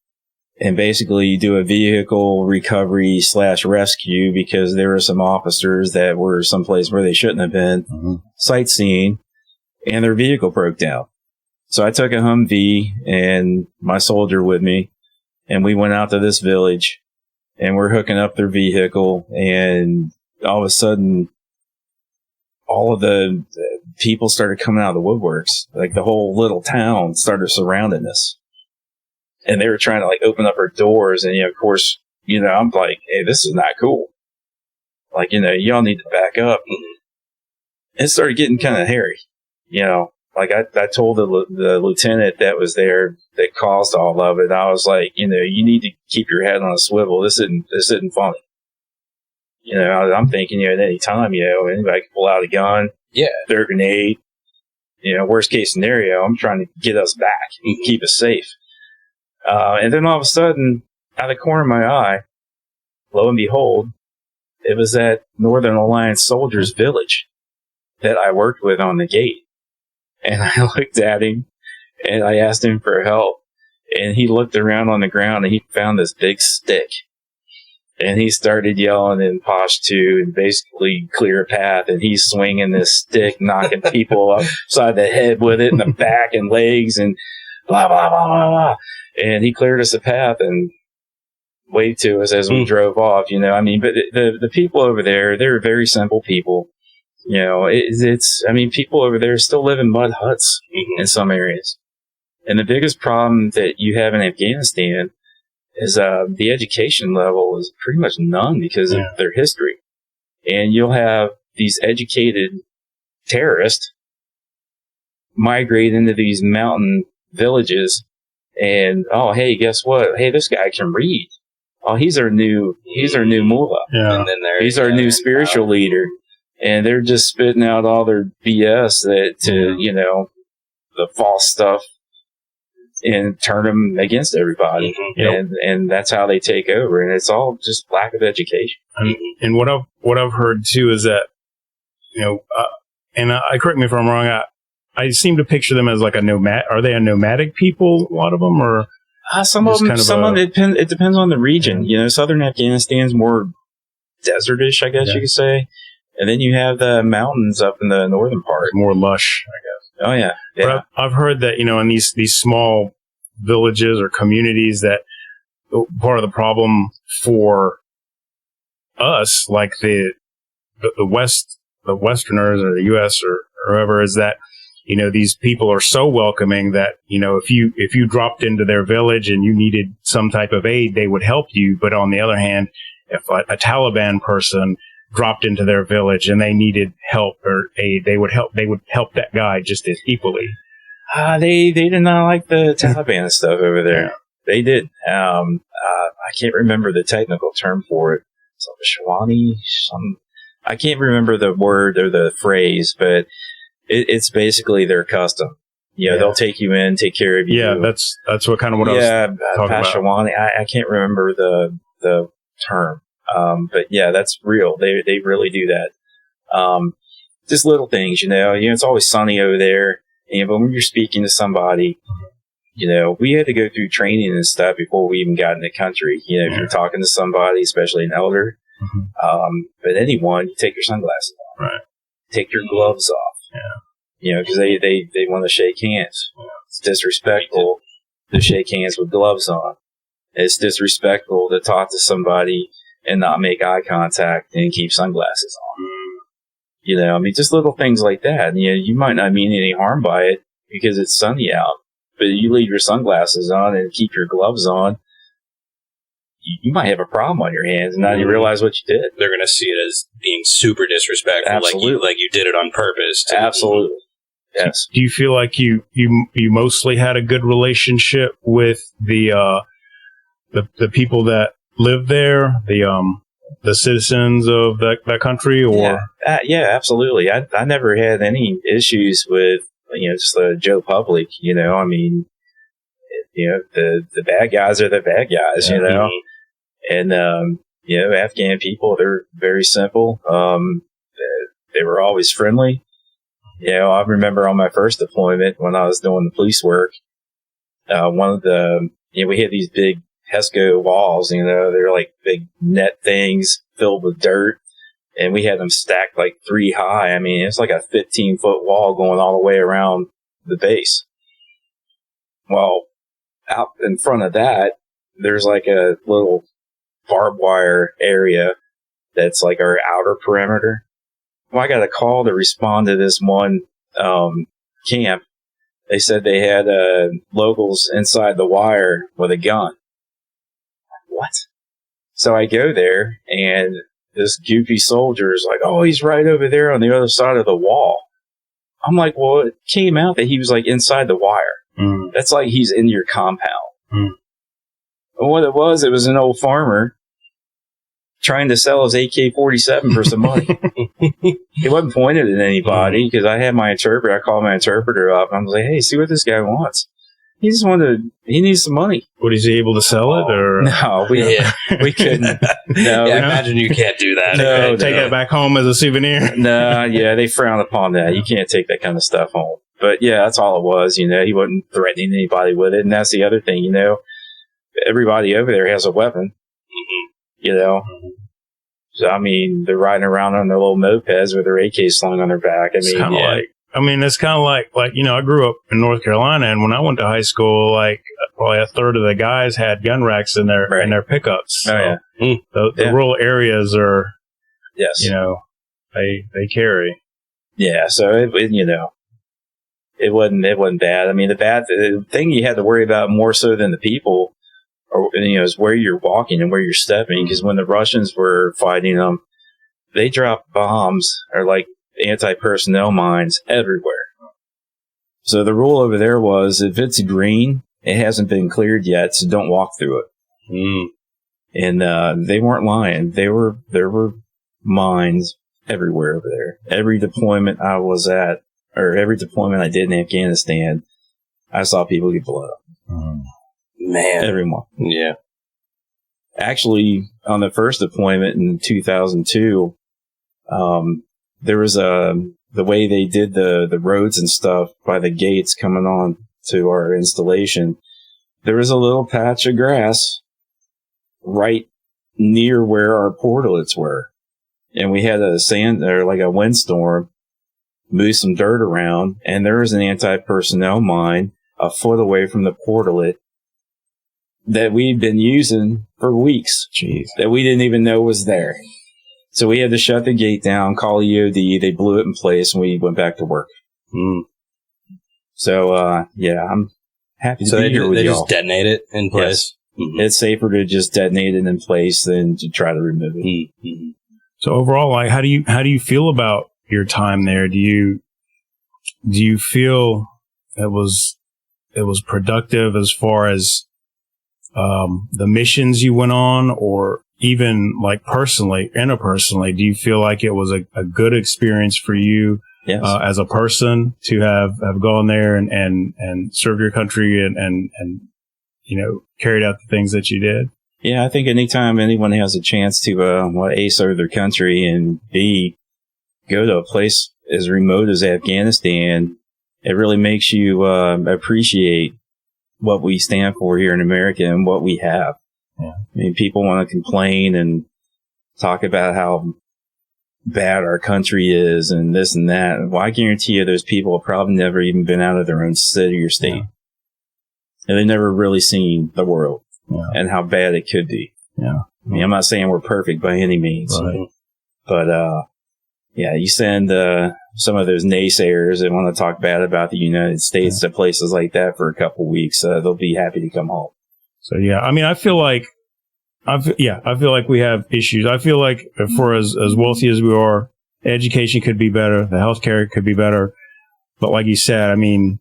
and basically do a vehicle recovery / rescue because there were some officers that were someplace where they shouldn't have been sightseeing and their vehicle broke down. So I took a Humvee and my soldier with me and we went out to this village and we're hooking up their vehicle, and all of a sudden all of the people started coming out of the woodworks. Like the whole little town started surrounding us. and they were trying to like open up our doors. And, of course, I'm like, hey, this is not cool. Like, y'all need to back up. And it started getting kind of hairy, Like I told the lieutenant that was there that caused all of it. I was like, you need to keep your head on a swivel. This isn't funny. I'm thinking, at any time, anybody can pull out a gun, throw a grenade. Worst case scenario, I'm trying to get us back and keep us safe. And then all of a sudden, out of the corner of my eye, lo and behold, it was that Northern Alliance Soldiers Village that I worked with on the gate. And I looked at him and I asked him for help. And he looked around on the ground and he found this big stick. And he started yelling in Pashto and basically clear a path. And he's swinging this stick, knocking people upside the head with it in the back and legs and blah, blah, blah, blah, blah. And he cleared us a path and waved to us as we drove off, But the people over there, they're very simple people. People over there still live in mud huts in some areas. And the biggest problem that you have in Afghanistan is the education level is pretty much none because of their history. And you'll have these educated terrorists migrate into these mountain villages and, oh, hey, guess what? Hey, this guy can read. Oh, he's our new mullah. Yeah. And then he's our new spiritual leader. And they're just spitting out all their BS the false stuff and turn them against everybody. And that's how they take over. And it's all just lack of education. And what I've heard too is that, and I correct me if I'm wrong, I seem to picture them as like a nomad. Are they a nomadic people, a lot of them, or? Some of them, it depends on the region. Southern Afghanistan's more desertish, I guess you could say. And then you have the mountains up in the northern part. More lush, I guess. Oh, yeah. But I've heard that, in these small villages or communities that part of the problem for us, like the Westerners or the U.S. or whoever, is that, these people are so welcoming that, if you dropped into their village and you needed some type of aid, they would help you. But on the other hand, if a Taliban person dropped into their village and they needed help or aid, they would help that guy just as equally. They did not like the Taliban stuff over there. Yeah. They did. I can't remember the technical term for it. Shawani, I can't remember the word or the phrase, but it's basically their custom. They'll take you in, take care of you. Yeah, that's what kind of what I was talking about. Pashawani, I can't remember the term. But yeah, that's real. They really do that. Just little things, it's always sunny over there. But when you're speaking to somebody, we had to go through training and stuff before we even got in the country. If you're talking to somebody, especially an elder, but anyone, you take your sunglasses off. Right. Take your gloves off. Yeah. Because they want to shake hands. Yeah. It's disrespectful to shake hands with gloves on. It's disrespectful to talk to somebody and not make eye contact and keep sunglasses on. Just little things like that. You might not mean any harm by it because it's sunny out, but you leave your sunglasses on and keep your gloves on, you might have a problem on your hands and now you realize what you did. They're going to see it as being super disrespectful. Absolutely. Like you did it on purpose. Absolutely. Yes. Do you feel like you mostly had a good relationship with the people that live there, the citizens of that country, or? Yeah, absolutely. I never had any issues with, just the Joe public, the bad guys are the bad guys, and, Afghan people, they're very simple. They were always friendly. I remember on my first deployment when I was doing the police work, one of the, we had these big Hesco walls, they're like big net things filled with dirt, and we had them stacked like 3 high. It's like a 15-foot wall going all the way around the base. Well, out in front of that, there's like a little barbed wire area that's like our outer perimeter. Well, I got a call to respond to this one camp they said they had locals inside the wire with a gun. What? So I go there, and this goofy soldier is like, oh, he's right over there on the other side of the wall. I'm like, well, it came out that he was like inside the wire. Mm. That's like he's in your compound. Mm. And what it was an old farmer trying to sell his AK-47 for some money. He wasn't pointed at anybody because I had my interpreter. I called my interpreter up. And I was like, hey, see what this guy wants. He needs some money. What, is he able to sell it? Or No, we couldn't. No, I imagine you can't do that. No, take it back home as a souvenir? No, yeah, they frown upon that. You can't take that kind of stuff home. But yeah, that's all it was. He wasn't threatening anybody with it. And that's the other thing, everybody over there has a weapon, So, I mean, they're riding around on their little mopeds with their AKs slung on their back. It's kind of like, I grew up in North Carolina, and when I went to high school, like probably a third of the guys had gun racks in their pickups. So, oh, yeah. The rural areas are, yes, they carry. Yeah. So it wasn't bad. I mean, the thing you had to worry about more so than the people, is where you're walking and where you're stepping. Because when the Russians were fighting them, they dropped bombs or like anti-personnel mines everywhere. So the rule over there was, if it's green, it hasn't been cleared yet, so don't walk through it. Mm. And they weren't lying. There were mines everywhere over there. Every deployment I was at, or every deployment I did in Afghanistan, I saw people get blown up. Mm. Man. Every month. Yeah. Actually, on the first deployment in 2002, there was the way they did the roads and stuff by the gates coming on to our installation. There was a little patch of grass right near where our portalets were. And we had a windstorm, move some dirt around, and there was an anti-personnel mine a foot away from the portalet that we'd been using for weeks. Jeez. That we didn't even know was there. So we had to shut the gate down, call EOD, they blew it in place, and we went back to work. Mm. So, I'm happy to be here with they y'all. just detonate it in place? Yes. Mm-hmm. It's safer to just detonate it in place than to try to remove it. Mm-hmm. So overall, like, how do you feel about your time there? Do you feel it was productive as far as the missions you went on, or even like interpersonally, do you feel like it was a good experience for you? Yes. As a person to have gone there and served your country and carried out the things that you did? Yeah, I think anytime anyone has a chance to A, serve their country, and B, go to a place as remote as Afghanistan, it really makes you appreciate what we stand for here in America and what we have. Yeah. I mean, people want to complain and talk about how bad our country is and this and that. Well, I guarantee you those people have probably never even been out of their own city or state. Yeah. And they've never really seen the world and how bad it could be. Yeah. I mean, I'm not saying we're perfect by any means. Right. But, you send some of those naysayers that want to talk bad about the United States to places like that for a couple of weeks, they'll be happy to come home. So, yeah, I mean, I feel like we have issues. I feel like for as wealthy as we are, education could be better. The healthcare could be better. But like you said, I mean,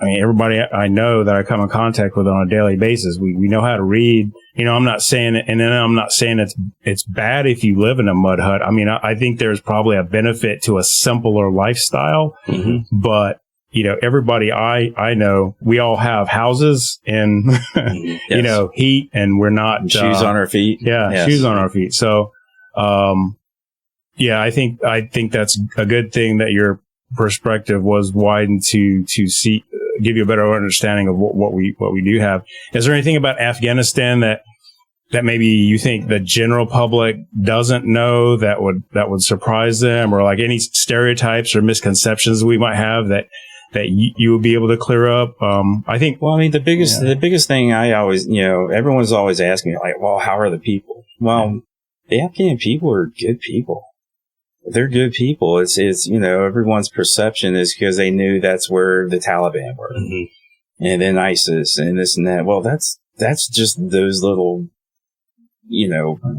everybody I know that I come in contact with on a daily basis, we know how to read. I'm not saying it, and then I'm not saying it's bad if you live in a mud hut. I mean, I think there's probably a benefit to a simpler lifestyle, but everybody I know, we all have houses and, heat, and we're not shoes on our feet. Yeah. Yes. Shoes on our feet. So, I think that's a good thing that your perspective was widened to see, give you a better understanding of what we do have. Is there anything about Afghanistan that maybe you think the general public doesn't know that would surprise them, or like any stereotypes or misconceptions we might have that you would be able to clear up? I think. Well, I mean, the biggest thing I always, everyone's always asking me, like, well, how are the people? Well, the Afghan people are good people. they're good people. It's everyone's perception is because they knew that's where the Taliban were, and then ISIS and this and that. Well, that's just those little,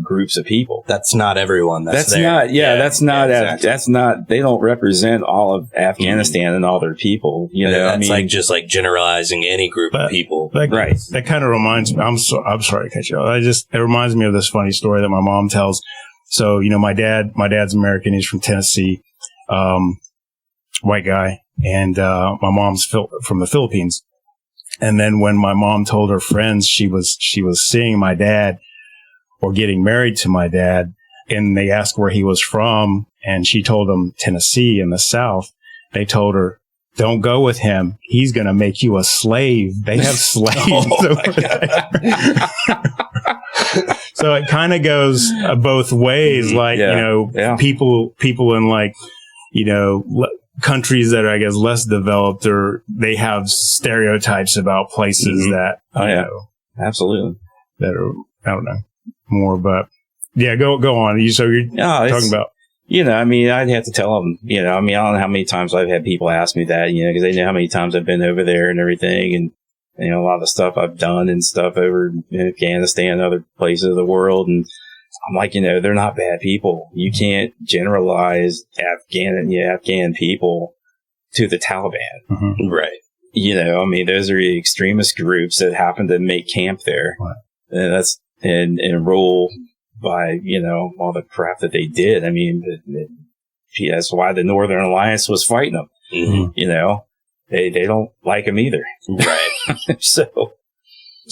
groups of people. That's not everyone. That's there. Not. Yeah, that's not. Exactly. That's not. They don't represent all of Afghanistan and all their people. That's just generalizing any group of people. Right. That kind of reminds me. I'm sorry to cut you off. It reminds me of this funny story that my mom tells. So, my dad's American. He's from Tennessee, white guy, and my mom's from the Philippines. And then when my mom told her friends she was seeing my dad or getting married to my dad, and they asked where he was from, and she told them Tennessee in the South, they told her, "Don't go with him. He's going to make you a slave." They have slaves over there. So it kind of goes both ways. People in countries that are, I guess, less developed, or they have stereotypes about places that, absolutely, that are, I don't know, more, but yeah, go on. So you're talking about, I'd have to tell them, I don't know how many times I've had people ask me that, because they know how many times I've been over there and everything. And, a lot of the stuff I've done and stuff over in Afghanistan and other places of the world. And I'm like, they're not bad people. You can't generalize Afghan people to the Taliban. Mm-hmm. Right. Those are the extremist groups that happen to make camp there. Right. And that's, and rule by, all the crap that they did. That's why the Northern Alliance was fighting them. Mm-hmm. They don't like them either. Right. So,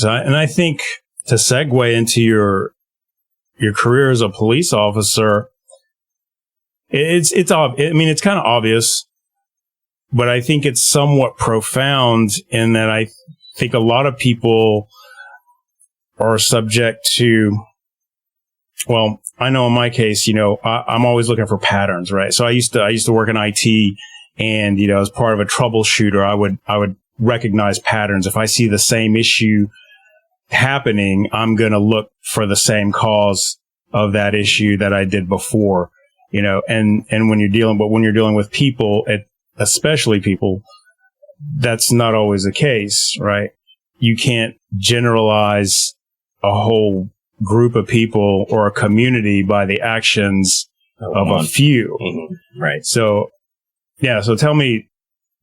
and I think to segue into your career as a police officer, it's kind of obvious, but I think it's somewhat profound in that I think a lot of people are subject to, well, I know in my case, I'm always looking for patterns, right? So I used to work in IT, and, as part of a troubleshooter, I would recognize patterns. If I see the same issue happening, I'm going to look for the same cause of that issue that I did before, and when you're dealing with people, especially people, that's not always the case, right? You can't generalize a whole group of people or a community by the actions of a few. Mm-hmm. Right. So tell me,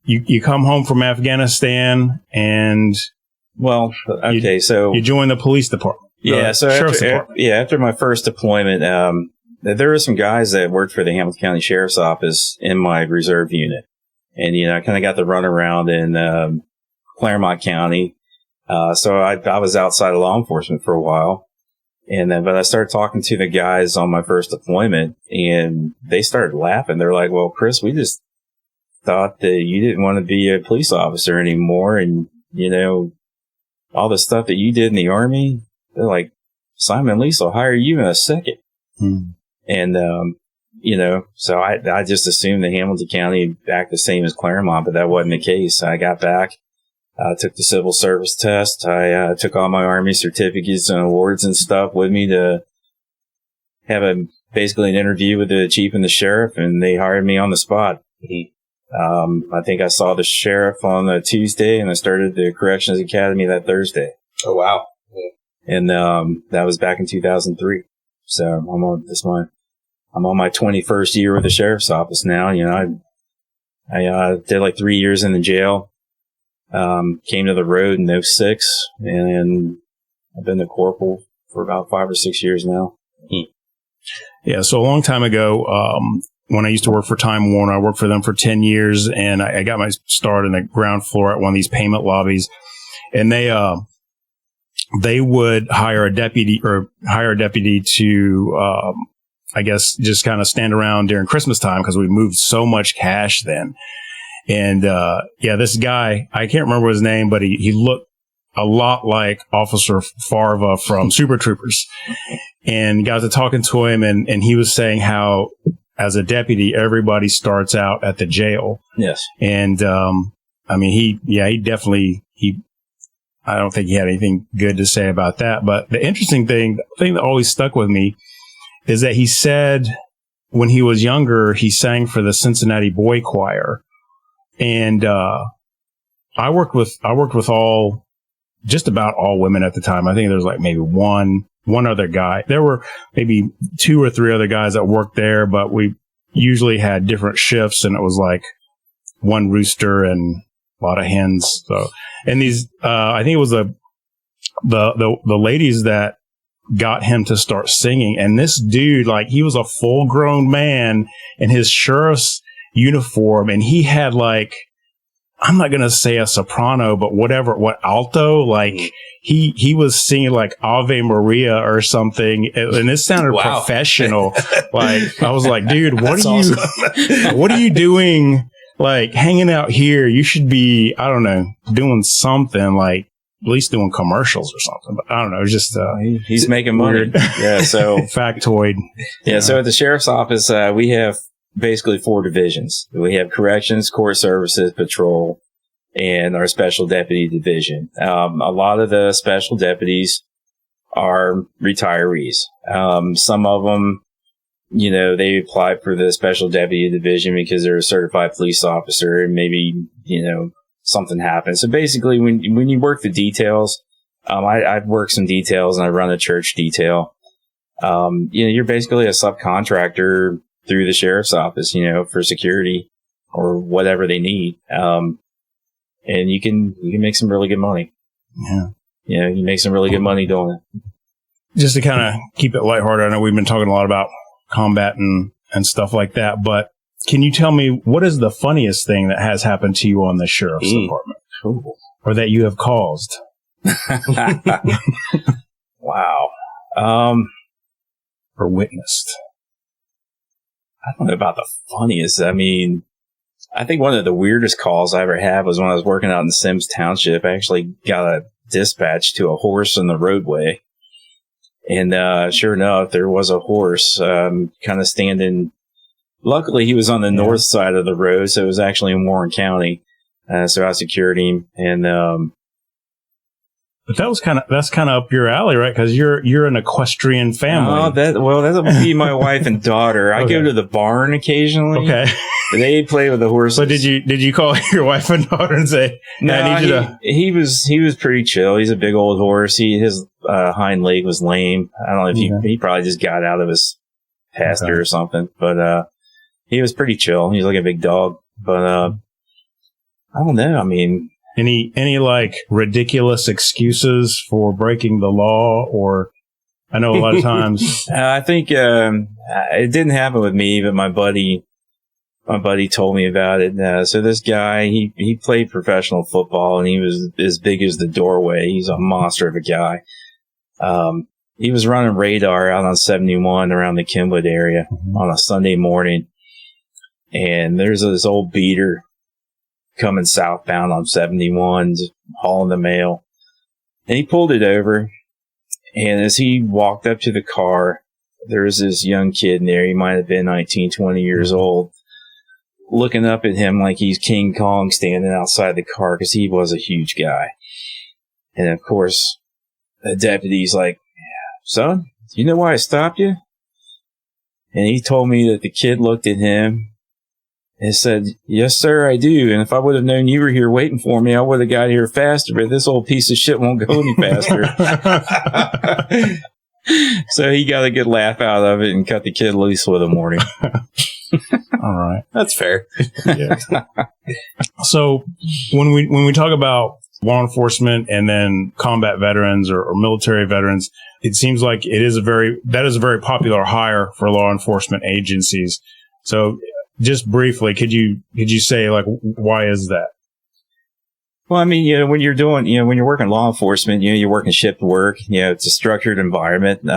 you come home from Afghanistan and you join the police department. Yeah. So after my first deployment, there were some guys that worked for the Hamilton County Sheriff's Office in my reserve unit. And, I kind of got the run around in Claremont County. So I was outside of law enforcement for a while. But I started talking to the guys on my first deployment, and they started laughing. They're like, "Well, Chris, we just thought that you didn't want to be a police officer anymore. And, all the stuff that you did in the Army," they're like, "Simon and Lisa will hire you in a second." And, so I just assumed that Hamilton County act the same as Claremont, but that wasn't the case. I got back, took the civil service test. I took all my Army certificates and awards and stuff with me to have basically an interview with the chief and the sheriff, and they hired me on the spot. I think I saw the sheriff on a Tuesday, and I started the Corrections Academy that Thursday. Oh, wow. Yeah. And that was back in 2003. So I'm on my 21st year with the sheriff's office now. I did like 3 years in the jail. Came to the road in 2006, and I've been the corporal for about 5 or 6 years now. Yeah. So a long time ago, when I used to work for Time Warner, I worked for them for 10 years, and I got my start in the ground floor at one of these payment lobbies, and they would hire a deputy to, I guess, just kind of stand around during Christmas time, because we moved so much cash then. And, this guy, I can't remember his name, but he looked a lot like Officer Farva from Super Troopers, and got to talking to him, and he was saying how, as a deputy, everybody starts out at the jail. Yes. And, I don't think he had anything good to say about that. But the interesting thing, the thing that always stuck with me is that he said when he was younger, he sang for the Cincinnati Boy Choir. And, I worked with just about all women at the time. I think there was like maybe one other guy. There were maybe 2 or 3 other guys that worked there, but we usually had different shifts, and it was like one rooster and a lot of hens. So, and these, I think it was the ladies that got him to start singing. And this dude, like, he was a full grown man in his sheriff's uniform, and he had like, I'm not going to say a soprano, but what alto, like he was singing like Ave Maria or something. And it sounded professional. Like, I was like, dude, what are you doing? Like, hanging out here? You should be, I don't know, doing something, like at least doing commercials or something. But I don't know. It's just, he's making money. Yeah. So factoid. Yeah. So at the sheriff's office, we have basically 4 divisions. We have corrections, court services, patrol, and our special deputy division. A lot of the special deputies are retirees. Some of them, they apply for the special deputy division because they're a certified police officer, and maybe, something happens. So basically, when you work the details, I've worked some details, and I run a church detail. You're basically a subcontractor through the sheriff's office, for security or whatever they need. And you can make some really good money. Yeah. You make some really good money doing it. Just to kind of keep it lighthearted, I know we've been talking a lot about combat and stuff like that, but can you tell me what is the funniest thing that has happened to you on the sheriff's department? Cool. Or that you have caused? Wow. Or witnessed? I don't know about the funniest. I mean, I think one of the weirdest calls I ever had was when I was working out in Sims Township. I actually got a dispatch to a horse in the roadway. And sure enough, there was a horse kind of standing. Luckily, he was on the north side of the road, so it was actually in Warren County. So I secured him. And but that's kind of up your alley, right? Because you're an equestrian family. That would be my wife and daughter. I go to the barn occasionally. Okay. They play with the horses. So did you call your wife and daughter and say, no, he was pretty chill. He's a big old horse. His hind leg was lame. I don't know if he probably just got out of his pasture or something, but he was pretty chill. He's like a big dog, but I don't know. I mean, any like ridiculous excuses for breaking the law? Or I know a lot of times. I think it didn't happen with me, but my buddy told me about it. So this guy, he played professional football, and he was as big as the doorway. He's a monster of a guy. He was running radar out on 71 around the Kenwood area on a Sunday morning. And there's this old beater coming southbound on 71, just hauling the mail. And he pulled it over. And as he walked up to the car, there was this young kid in there. He might have been 19, 20 years old, looking up at him like he's King Kong standing outside the car, because he was a huge guy. And of course, the deputy's like, "Son, do you know why I stopped you?" And he told me that the kid looked at him and said, "Yes, sir, I do. And if I would have known you were here waiting for me, I would have got here faster, but this old piece of shit won't go any faster." So he got a good laugh out of it and cut the kid loose for the morning. All right. That's fair. Yeah. So when we talk about law enforcement and then combat veterans or military veterans, it seems like that is a very popular hire for law enforcement agencies. So just briefly, could you say, like, why is that? Well, I mean, when you're working law enforcement, you're working shift work, it's a structured environment.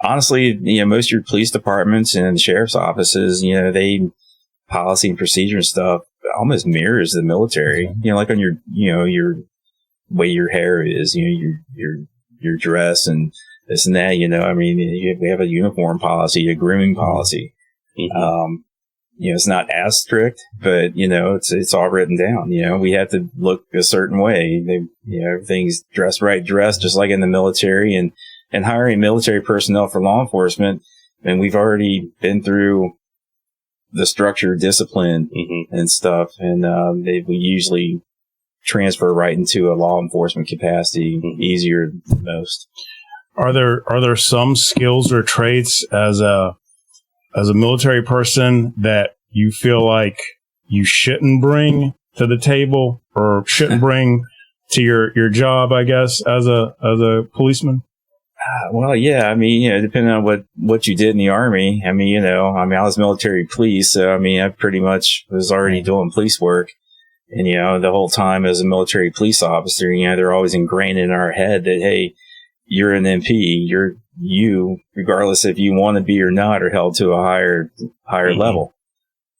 Honestly, most of your police departments and sheriff's offices, they policy and procedure and stuff almost mirrors the military. Okay. Like on your way your hair is, your dress and this and that. I mean, we have a uniform policy, a grooming policy. Mm-hmm. It's not as strict, but it's all written down. We have to look a certain way. Everything's dressed just like in the military, and hiring military personnel for law enforcement, and we've already been through the structured discipline and stuff, and we usually transfer right into a law enforcement capacity easier than most. Are there some skills or traits as a military person that you feel like you shouldn't bring to the table or shouldn't bring to your job, I guess, as a policeman? Well, yeah. I mean, depending on what you did in the Army. I mean, I was military police, so I mean, I pretty much was already doing police work. And, the whole time as a military police officer, they're always ingrained in our head that, hey, you're an MP. You, regardless if you want to be or not, are held to a higher level.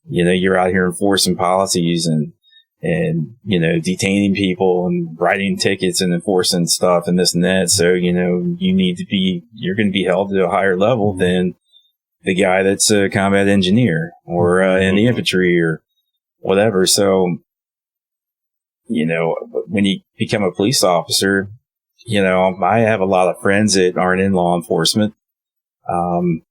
You're out here enforcing policies and detaining people and writing tickets and enforcing stuff and this and that. So, you're going to be held to a higher level than the guy that's a combat engineer or in the infantry or whatever. So, when you become a police officer, I have a lot of friends that aren't in law enforcement. And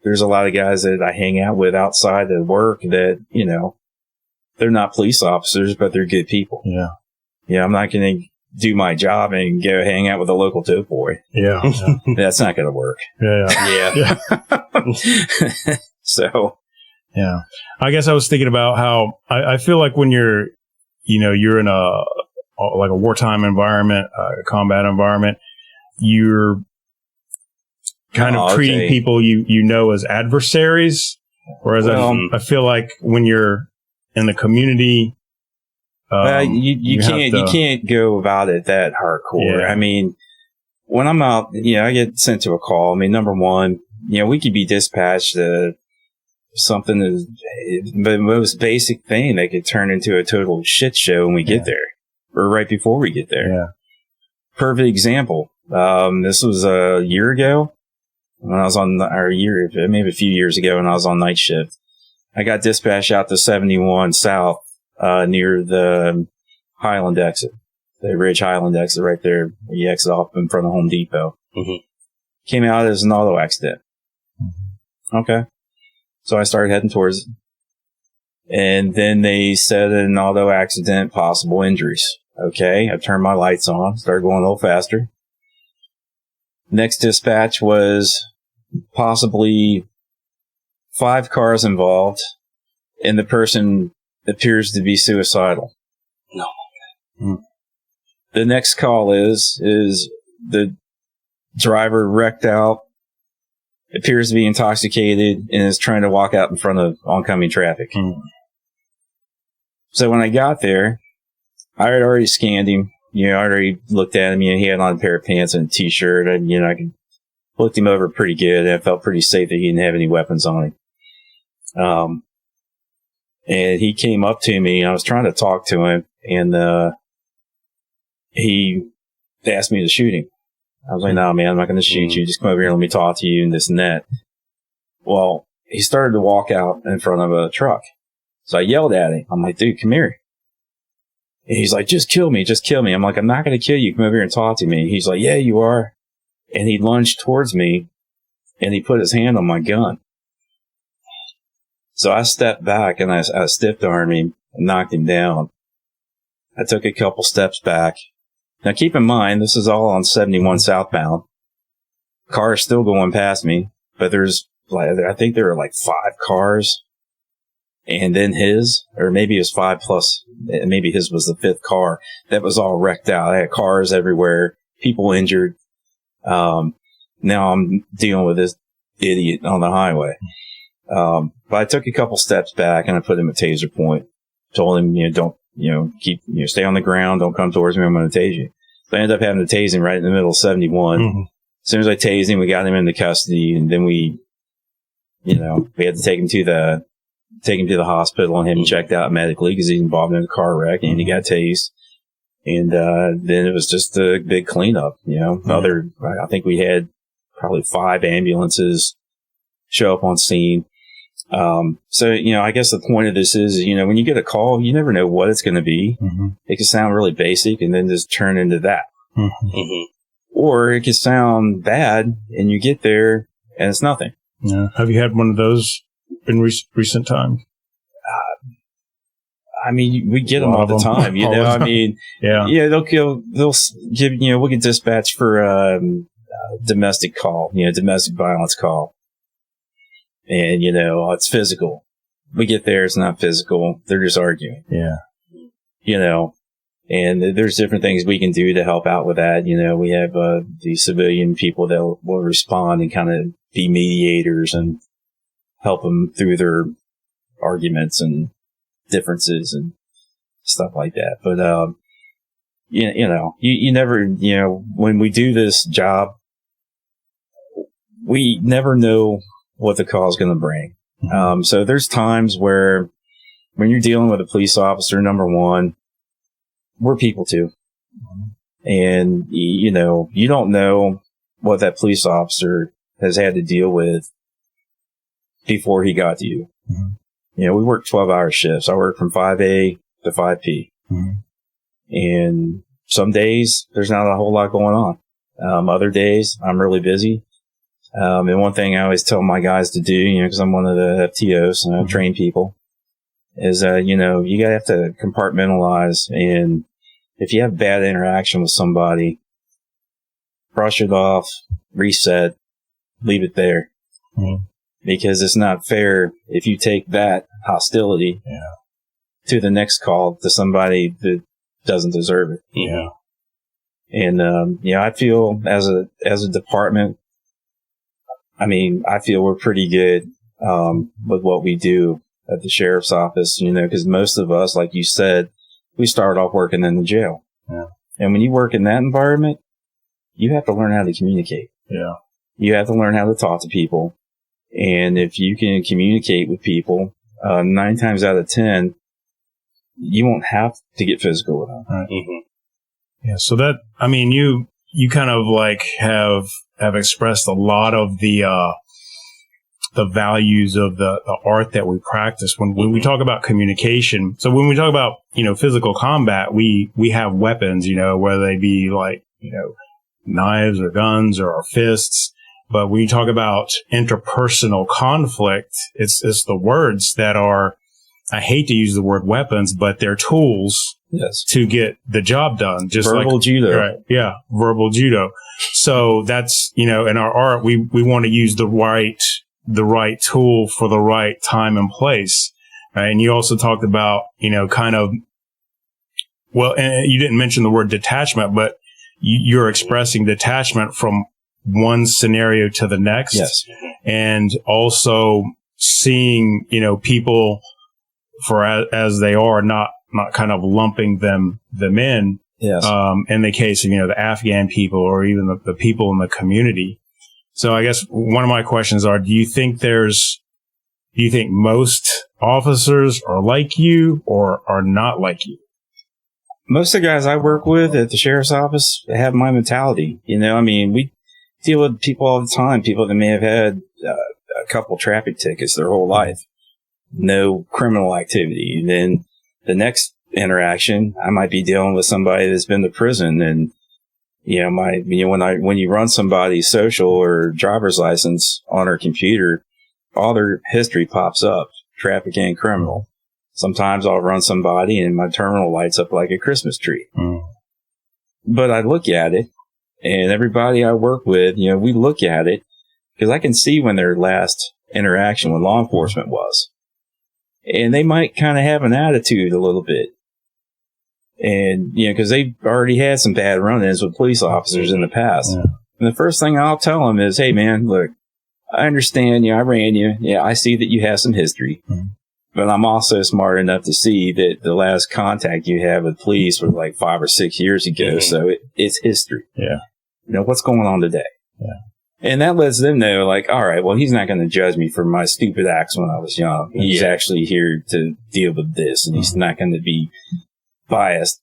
there's a lot of guys that I hang out with outside of work that, they're not police officers, but they're good people. Yeah. I'm not going to do my job and go hang out with a local dope boy. Yeah. That's not going to work. Yeah. So. Yeah. I guess I was thinking about how I feel like when you're in a wartime environment, a combat environment, you're kind of treating people as adversaries. Whereas I feel like when you're in the community, you can't go about it that hardcore. Yeah. I mean, when I'm out, I get sent to a call. I mean, number one, we could be dispatched to something is the most basic thing that could turn into a total shit show when we get there or right before we get there. Yeah. Perfect example. This was a year ago when I was maybe a few years ago when I was on night shift. I got dispatched out to 71 South, near the Highland exit, the Ridge Highland exit right there. You exit off in front of Home Depot. Came out as an auto accident. Okay. So I started heading towards it. And then they said an auto accident, possible injuries. Okay. I turned my lights on, started going a little faster. Next dispatch was possibly 5 cars involved, and the person appears to be suicidal. No. The next call is the driver wrecked out, appears to be intoxicated, and is trying to walk out in front of oncoming traffic. So when I got there, I had already scanned him. I already looked at him. He had on a pair of pants and a t-shirt, and I looked him over pretty good, and I felt pretty safe that he didn't have any weapons on him. And he came up to me, and I was trying to talk to him, and he asked me to shoot him. I was like, no, man, I'm not going to shoot you. Just come over here and let me talk to you and this and that. Well, he started to walk out in front of a truck. So I yelled at him. I'm like, dude, come here. And he's like, just kill me, just kill me. I'm like, I'm not going to kill you. Come over here and talk to me. He's like, yeah, you are. And he lunged towards me, and he put his hand on my gun. So I stepped back, and I stiff armed him and knocked him down. I took a couple steps back. Now, keep in mind, this is all on 71 southbound. Car is still going past me, but I think there were 5 cars. And then or maybe it was 5 plus, maybe his was the 5th car that was all wrecked out. I had cars everywhere, people injured. Now I'm dealing with this idiot on the highway. But I took a couple steps back and I put him at taser point. Told him, don't, stay on the ground. Don't come towards me. I'm going to tase you. So I ended up having to tase him right in the middle of 71. As soon as I tased him, we got him into custody, and then we had to take him to the hospital and have him checked out medically because he's involved in a car wreck and he got tased. And then it was just a big cleanup, I think we had probably 5 ambulances show up on scene. So, I guess the point of this is, when you get a call, you never know what it's going to be. It can sound really basic and then just turn into that. or it could sound bad and you get there and it's nothing. Yeah. Have you had one of those in recent time? I mean, we get them all the time, you know. I mean, yeah, they'll give, you know, we'll get dispatched for domestic call, you know, domestic violence call, and you know, it's physical. We get there, it's not physical. They're just arguing. Yeah, you know, and there's different things we can do to help out with that. You know, we have the civilian people that will respond and kind of be mediators and help them through their arguments and differences and stuff like that. But, you know, you never, you know, when we do this job, we never know what the call is going to bring. So there's times where when you're dealing with a police officer, number one, we're people too. And, you know, you don't know what that police officer has had to deal with before he got to you. Mm-hmm. You know, we work 12-hour shifts. I work from 5A to 5P. Mm-hmm. And some days there's not a whole lot going on. Other days I'm really busy. And one thing I always tell my guys to do, you know, because I'm one of the FTOs and I train people, is, you know, you gotta have to compartmentalize. And if you have bad interaction with somebody, brush it off, reset, leave it there. Mm-hmm. Because it's not fair if you take that hostility to the next call to somebody that doesn't deserve it. Yeah. And, you know, I feel as a department, I mean, I feel we're pretty good, with what we do at the sheriff's office, you know, because most of us, like you said, we started off working in the jail. Yeah. And when you work in that environment, you have to learn how to communicate. Yeah. You have to learn how to talk to people. And if you can communicate with people, 9 times out of 10, you won't have to get physical with them. Right. Mm-hmm. Yeah. So that, I mean, you kind of like have expressed a lot of the values of the art that we practice when we talk about communication. So when we talk about, you know, physical combat, we have weapons, you know, whether they be like, you know, knives or guns or our fists. But when you talk about interpersonal conflict, it's the words that are, I hate to use the word weapons, but they're tools to get the job done. Just verbal judo. Right. Yeah. Verbal judo. So that's, you know, in our art, we want to use the right tool for the right time and place. Right? And you also talked about, you know, kind of, well, and you didn't mention the word detachment, but you're expressing detachment from one scenario to the next. Yes. And also seeing, you know, people for as they are, not kind of lumping them in. Yes. In the case of, you know, the Afghan people or even the people in the community. So I guess one of my questions are, do you think most officers are like you or are not like you? Most of the guys I work with at the sheriff's office have my mentality. You know, I mean, we deal with people all the time, people that may have had a couple traffic tickets their whole life, no criminal activity. And then the next interaction, I might be dealing with somebody that's been to prison, and you know, when you run somebody's social or driver's license on our computer, all their history pops up, traffic and criminal. Sometimes I'll run somebody and my terminal lights up like a Christmas tree. Mm. But I look at it, and everybody I work with, you know, we look at it because I can see when their last interaction with law enforcement was. And they might kind of have an attitude a little bit. And, you know, because they've already had some bad run-ins with police officers in the past. Yeah. And the first thing I'll tell them is, hey, man, look, I understand, I ran you. Yeah, I see that you have some history. Mm-hmm. But I'm also smart enough to see that the last contact you had with police was like 5 or 6 years ago. Mm-hmm. So it's history. Yeah. You know, what's going on today? Yeah. And that lets them know, like, all right, well, he's not going to judge me for my stupid acts when I was young. He's actually here to deal with this, and he's not going to be biased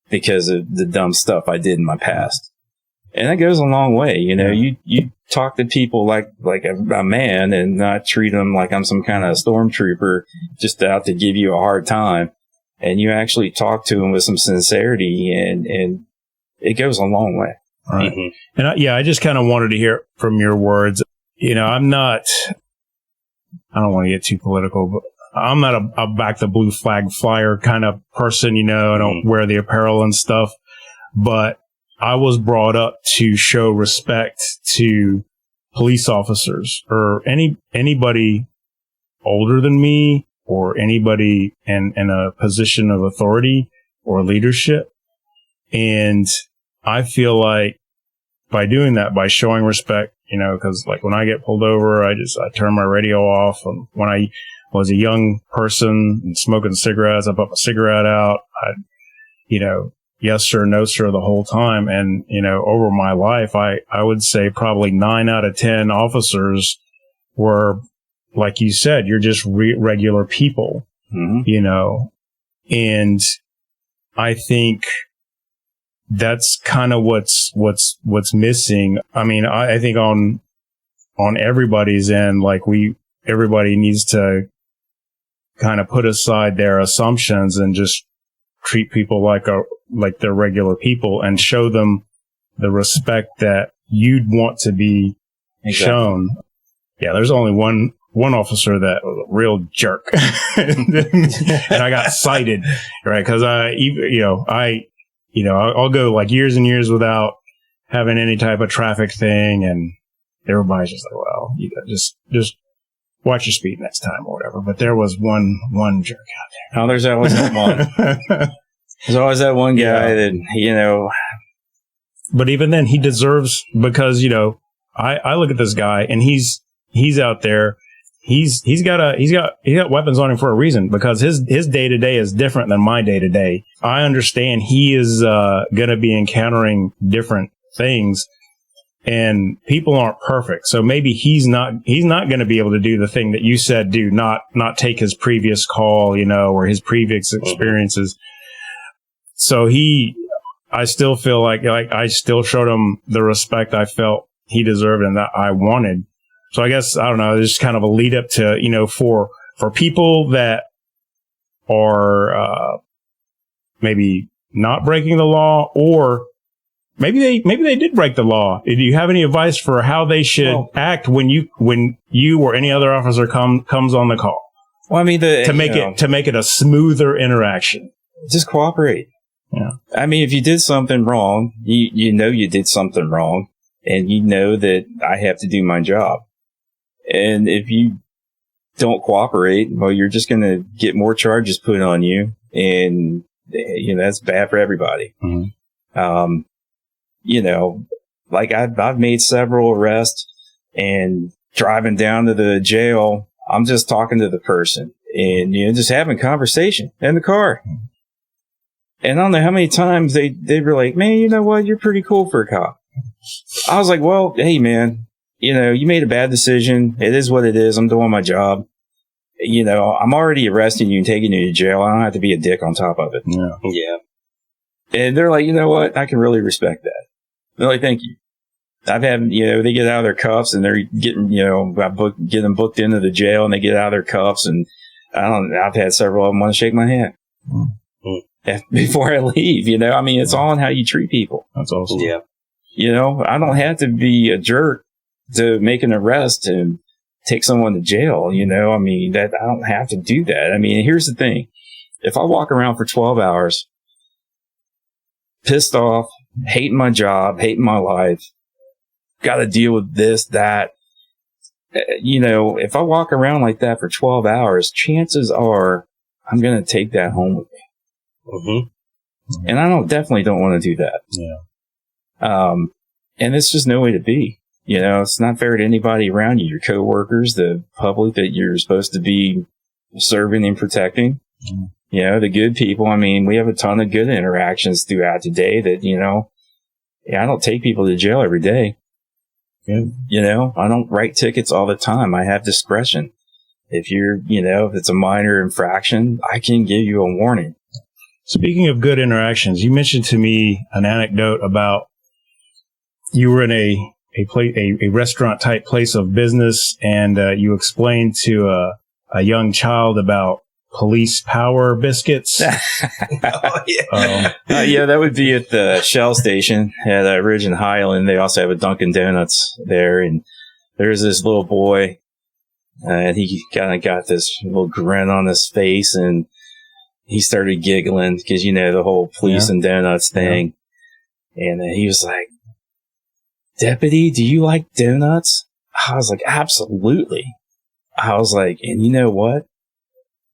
because of the dumb stuff I did in my past. And that goes a long way. You know, you talk to people like a man and not treat them like I'm some kind of stormtrooper just out to give you a hard time. And you actually talk to them with some sincerity, and it goes a long way. Right. Mm-hmm. And I just kind of wanted to hear from your words. I don't want to get too political, but I'm not a back the blue flag flyer kind of person. I don't wear the apparel and stuff, but I was brought up to show respect to police officers or anybody older than me or anybody in a position of authority or leadership. And I feel like by doing that, by showing respect, because like when I get pulled over, I turn my radio off. And when I was a young person and smoking cigarettes, I put my cigarette out. Yes, sir, no, sir, the whole time. And, over my life, I would say probably 9 out of 10 officers were, like you said, you're just regular people, and I think that's kind of what's missing. I mean, I think on everybody's end, like everybody needs to kind of put aside their assumptions and just treat people like they're regular people and show them the respect that you'd want to be shown. Yeah, there's only one officer that was a real jerk, and I got cited, right? Because I'll go like years and years without having any type of traffic thing, and everybody's just like, well, just watch your speed next time or whatever. But there was one jerk out there. Oh, there's always that one. There's always that one guy that, But even then, he deserves, because, I look at this guy and he's out there. He's got weapons on him for a reason, because his day to day is different than my day to day. I understand he is going to be encountering different things, and people aren't perfect. So maybe he's not going to be able to do the thing that you said, do not take his previous call, or his previous experiences. So I still feel like I still showed him the respect I felt he deserved and that I wanted. So I guess, I don't know, there's kind of a lead up to, for people that are, maybe not breaking the law, or maybe they did break the law. Do you have any advice for how they should act when you or any other officer comes on the call? Well, I mean, to make it a smoother interaction. Just cooperate. Yeah. I mean, if you did something wrong, you did something wrong, and that I have to do my job. And if you don't cooperate, well, you're just going to get more charges put on you, and that's bad for everybody. Mm-hmm. Like I've made several arrests, and driving down to the jail, I'm just talking to the person and just having conversation in the car. And I don't know how many times they were like, man, you know what? You're pretty cool for a cop. I was like, well, hey, man, you made a bad decision. It is what it is. I'm doing my job. I'm already arresting you and taking you to jail. I don't have to be a dick on top of it. Yeah. Yeah. And they're like, you know what? I can really respect that. They're like, thank you. I've had, they get out of their cuffs and they're getting, get them booked into the jail, and they get out of their cuffs, and I've had several of them want to shake my hand. Before I leave, I mean, it's all in how you treat people. That's awesome. Yeah. I don't have to be a jerk to make an arrest and take someone to jail. I mean, I don't have to do that. I mean, here's the thing. If I walk around for 12 hours, pissed off, hating my job, hating my life, got to deal with this, that, if I walk around like that for 12 hours, chances are I'm going to take that home with me. Mm-hmm. And I definitely don't want to do that. Yeah. And it's just no way to be. It's not fair to anybody around you, your coworkers, the public that you're supposed to be serving and protecting. Mm. The good people. I mean, we have a ton of good interactions throughout the day that, I don't take people to jail every day. Good. I don't write tickets all the time. I have discretion. If if it's a minor infraction, I can give you a warning. Speaking of good interactions, you mentioned to me an anecdote about you were in a restaurant type place of business, and you explained to a young child about police power biscuits. Yeah, that would be at the Shell station at Ridge and Highland. They also have a Dunkin' Donuts there, and there's this little boy, and he kind of got this little grin on his face, and he started giggling because, the whole police and donuts thing. Yeah. And he was like, "Deputy, do you like donuts?" I was like, "Absolutely." I was like, "And you know what?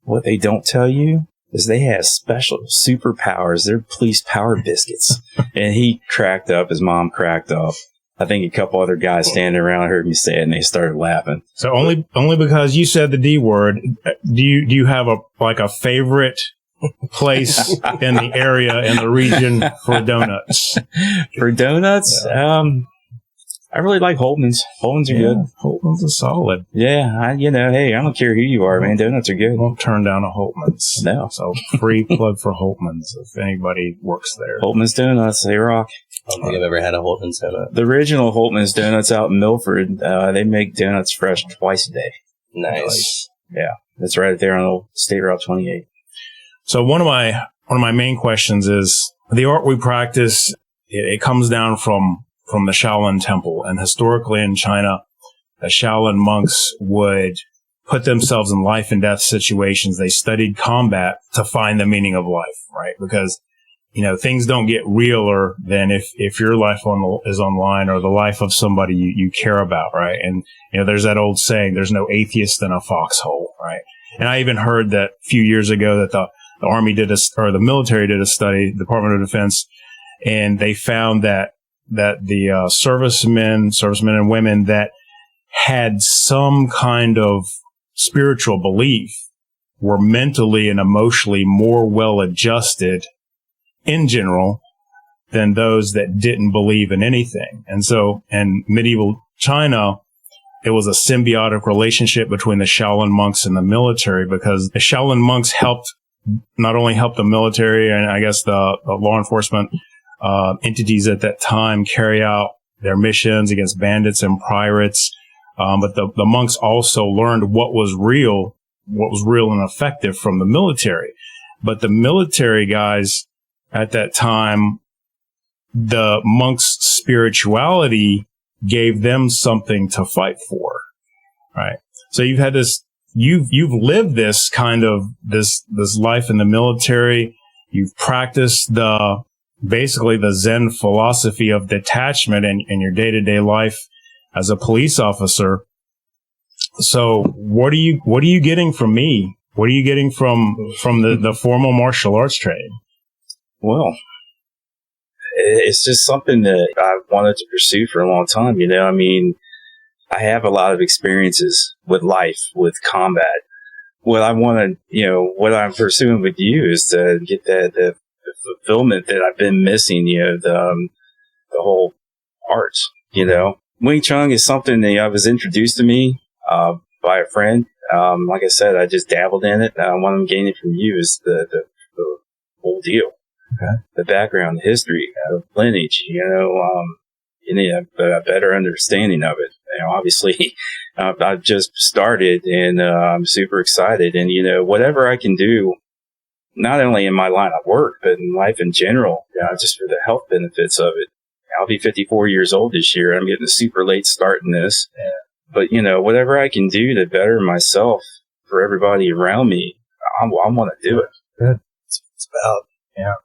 What they don't tell you is they have special superpowers. They're police power biscuits." And he cracked up. His mom cracked up. I think a couple other guys standing around heard me say it, and they started laughing. So only because you said the D word, do you have a favorite place in the area, in the region for donuts? For donuts? I really like Holtman's. Holtman's are good. Holtman's are solid. Yeah, hey, I don't care who you are, man. Donuts are good. Won't turn down a Holtman's. No. So free plug for Holtman's if anybody works there. Holtman's Donuts, they rock. I don't think I've ever had a Holtman's donut. The original Holtman's Donuts out in Milford, they make donuts fresh twice a day. Nice. Yeah, that's right there on Old State Route 28. So one of my main questions is the art we practice. It comes down from the Shaolin Temple, and historically in China, the Shaolin monks would put themselves in life and death situations. They studied combat to find the meaning of life, right? Because things don't get realer than if your life is online, or the life of somebody you care about, right? And there's that old saying, "There's no atheist in a foxhole," right? And I even heard that a few years ago that the Army the military did a study, Department of Defense, and they found that the servicemen and women that had some kind of spiritual belief were mentally and emotionally more well adjusted in general than those that didn't believe in anything. And so in medieval China, it was a symbiotic relationship between the Shaolin monks and the military, because the Shaolin monks not only helped the military and I guess the law enforcement entities at that time carry out their missions against bandits and pirates, but the monks also learned what was real and effective from the military. But the military guys at that time, the monks' spirituality gave them something to fight for, right? So you've had this, you've lived this kind of this life in the military. You've practiced basically the Zen philosophy of detachment in your day-to-day life as a police officer. So what are you getting from me? What are you getting from the formal martial arts training? Well, it's just something that I've wanted to pursue for a long time. I have a lot of experiences with life, with combat. What I want to, what I'm pursuing with you is to get the fulfillment that I've been missing, the whole art, Wing Chun is something that was introduced to me by a friend. Like I said, I just dabbled in it. What I'm gaining from you is the whole deal. Okay. The background, the history, the lineage, a better understanding of it. Obviously, I've just started, and I'm super excited. And, whatever I can do, not only in my line of work, but in life in general, just for the health benefits of it. I'll be 54 years old this year. I'm getting a super late start in this. Yeah. But, whatever I can do to better myself for everybody around me, I want to do it. Good. It's about. Yeah.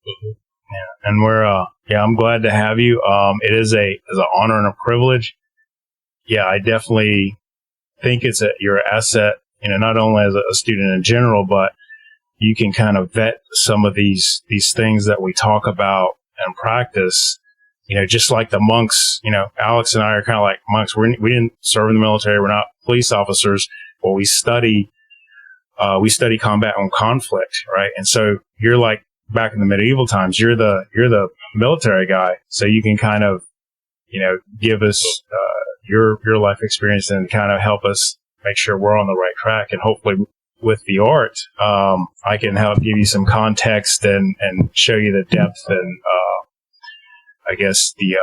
Mm-hmm. Yeah. And I'm glad to have you. It is an honor and a privilege. Yeah, I definitely think you're an asset, not only as a student in general, but you can kind of vet some of these things that we talk about and practice, just like the monks. Alex and I are kind of like monks. We didn't serve in the military. We're not police officers, but we study combat and conflict, right? And so you're like back in the medieval times, you're the military guy. So you can kind of, give us, your life experience and kind of help us make sure we're on the right track. And hopefully with the art, I can help give you some context and show you the depth and, I guess the,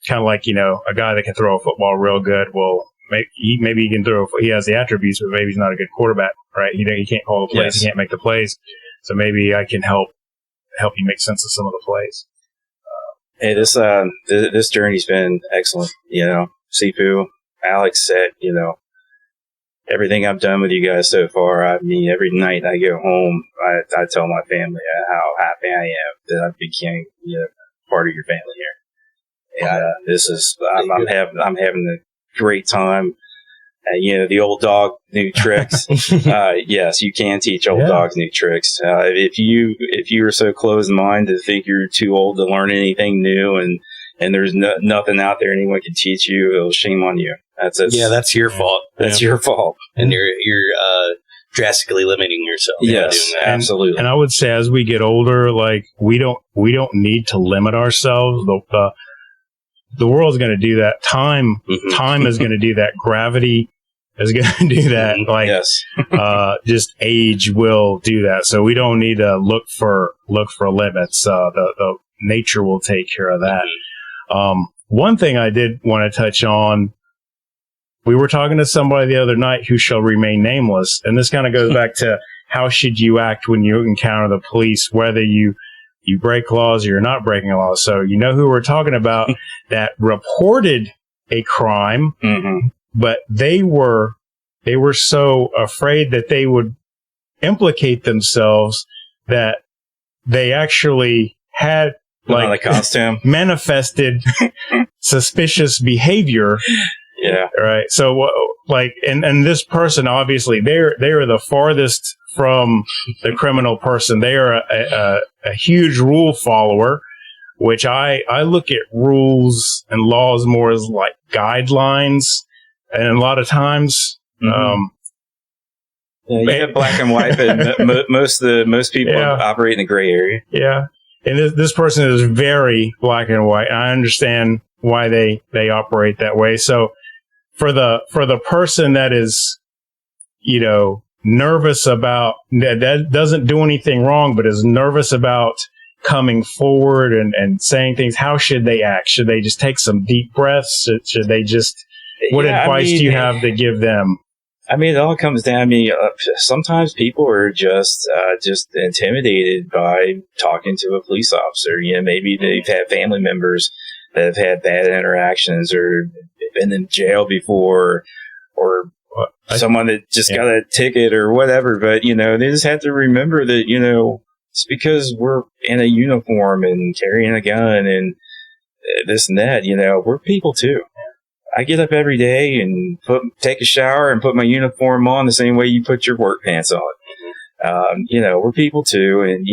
kind of like, a guy that can throw a football real good will maybe he can throw. He has the attributes, but maybe he's not a good quarterback, right? He can't call the plays. Yes. He can't make the plays. So maybe I can help you make sense of some of the plays. Hey, this journey's been excellent. Sifu, Alex said, everything I've done with you guys so far. I mean, every night I go home, I tell my family how happy I am that I became, part of your family here. And I'm having a great time. The old dog, new tricks. Yes, you can teach old dogs new tricks. If you are so closed-minded to think you're too old to learn anything new, and there's nothing out there anyone can teach you, it'll shame on you. That's your fault. That's your fault, and you're drastically limiting yourself. Yes, doing that. Absolutely. And I would say, as we get older, like we don't need to limit ourselves. The world's going to do that. Time is going to do that. Gravity is going to do that. Like, yes. Just age will do that. So we don't need to look for limits. The nature will take care of that. One thing I did want to touch on, we were talking to somebody the other night who shall remain nameless. And this kind of goes back to how should you act when you encounter the police, whether you break laws or you're not breaking laws. So you know who we're talking about that reported a crime, but they were so afraid that they would implicate themselves that they actually had a costume manifested suspicious behavior. Yeah. Right. So and this person, obviously they are the farthest from the criminal person. They are a huge rule follower, which I look at rules and laws more as like guidelines. And a lot of times, you have black and white, but most people operate in the gray area. Yeah. And this person is very black and white. And I understand why they operate that way. So for the person that is, nervous about that doesn't do anything wrong, but is nervous about coming forward and saying things, how should they act? Should they just take some deep breaths? Should they just, what advice do you have to give them? I mean, it all comes down to me. Sometimes people are just intimidated by talking to a police officer. Maybe they've had family members that have had bad interactions or been in jail before, or someone that just got a ticket or whatever. But, they just have to remember that, it's because we're in a uniform and carrying a gun and this and that, we're people too. I get up every day and take a shower and put my uniform on the same way you put your work pants on. We're people too. And,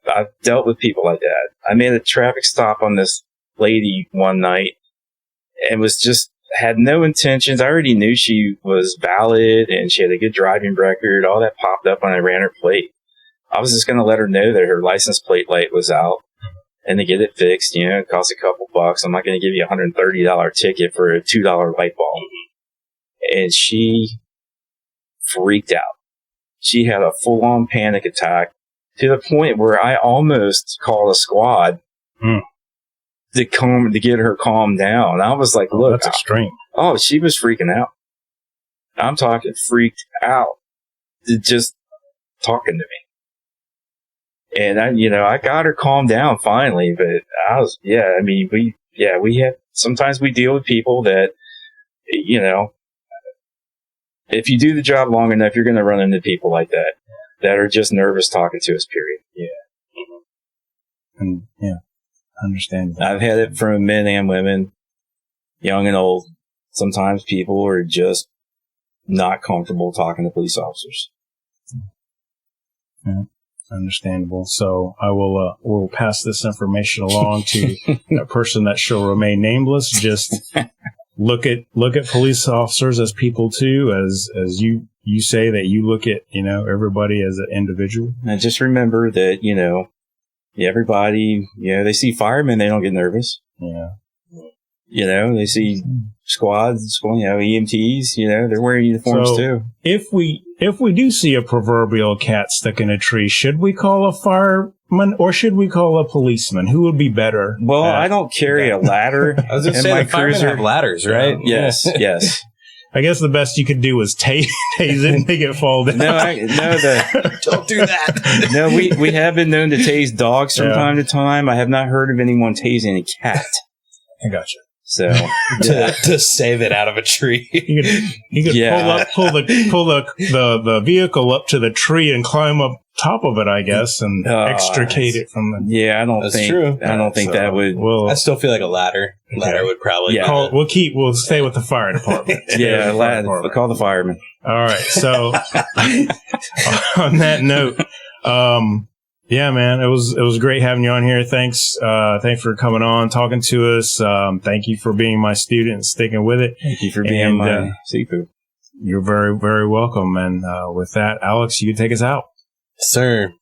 I've dealt with people like that. I made a traffic stop on this lady one night and had no intentions. I already knew she was valid and she had a good driving record. All that popped up when I ran her plate. I was just going to let her know that her license plate light was out and to get it fixed. It costs a couple bucks. I'm not going to give you a $130 ticket for a $2 light bulb. And she freaked out. She had a full-on panic attack to the point where I almost called a squad to get her calmed down. I was like, look. That's extreme. Oh, she was freaking out. I'm talking freaked out. Just talking to me. And I got her calmed down finally, but we have, sometimes we deal with people that, if you do the job long enough, you're going to run into people like that are just nervous talking to us, period. And understand. I've had it from men and women, young and old. Sometimes people are just not comfortable talking to police officers. Yeah, understandable. So I will pass this information along to a person that shall remain nameless. Just look at police officers as people too, as you say that you look at, everybody as an individual. And just remember that, everybody, they see firemen, they don't get nervous. Yeah. They see squads, EMTs, they're wearing uniforms too. If we do see a proverbial cat stuck in a tree, should we call a or should we call a policeman? Who would be better? Well, I don't carry a ladder. I was going to in say my the firemen cruiser. have ladders, right? Yes, yes. I guess the best you could do was tase it and make it fall down. Don't do that. No, we have been known to tase dogs from time to time. I have not heard of anyone tasing a cat. I gotcha. So to save it out of a tree. You could pull the vehicle up to the tree and climb up top of it, I guess, and extricate it from the. Yeah, I don't think that would. Well, I still feel like a ladder. Ladder would probably. Yeah. We'll stay with the fire department. Call the fireman. All right. So on that note, yeah, man, it was great having you on here. Thanks for coming on, talking to us. Thank you for being my student and sticking with it. Thank you for being my seafood. You're very, very welcome. And with that, Alex, you can take us out. Sir.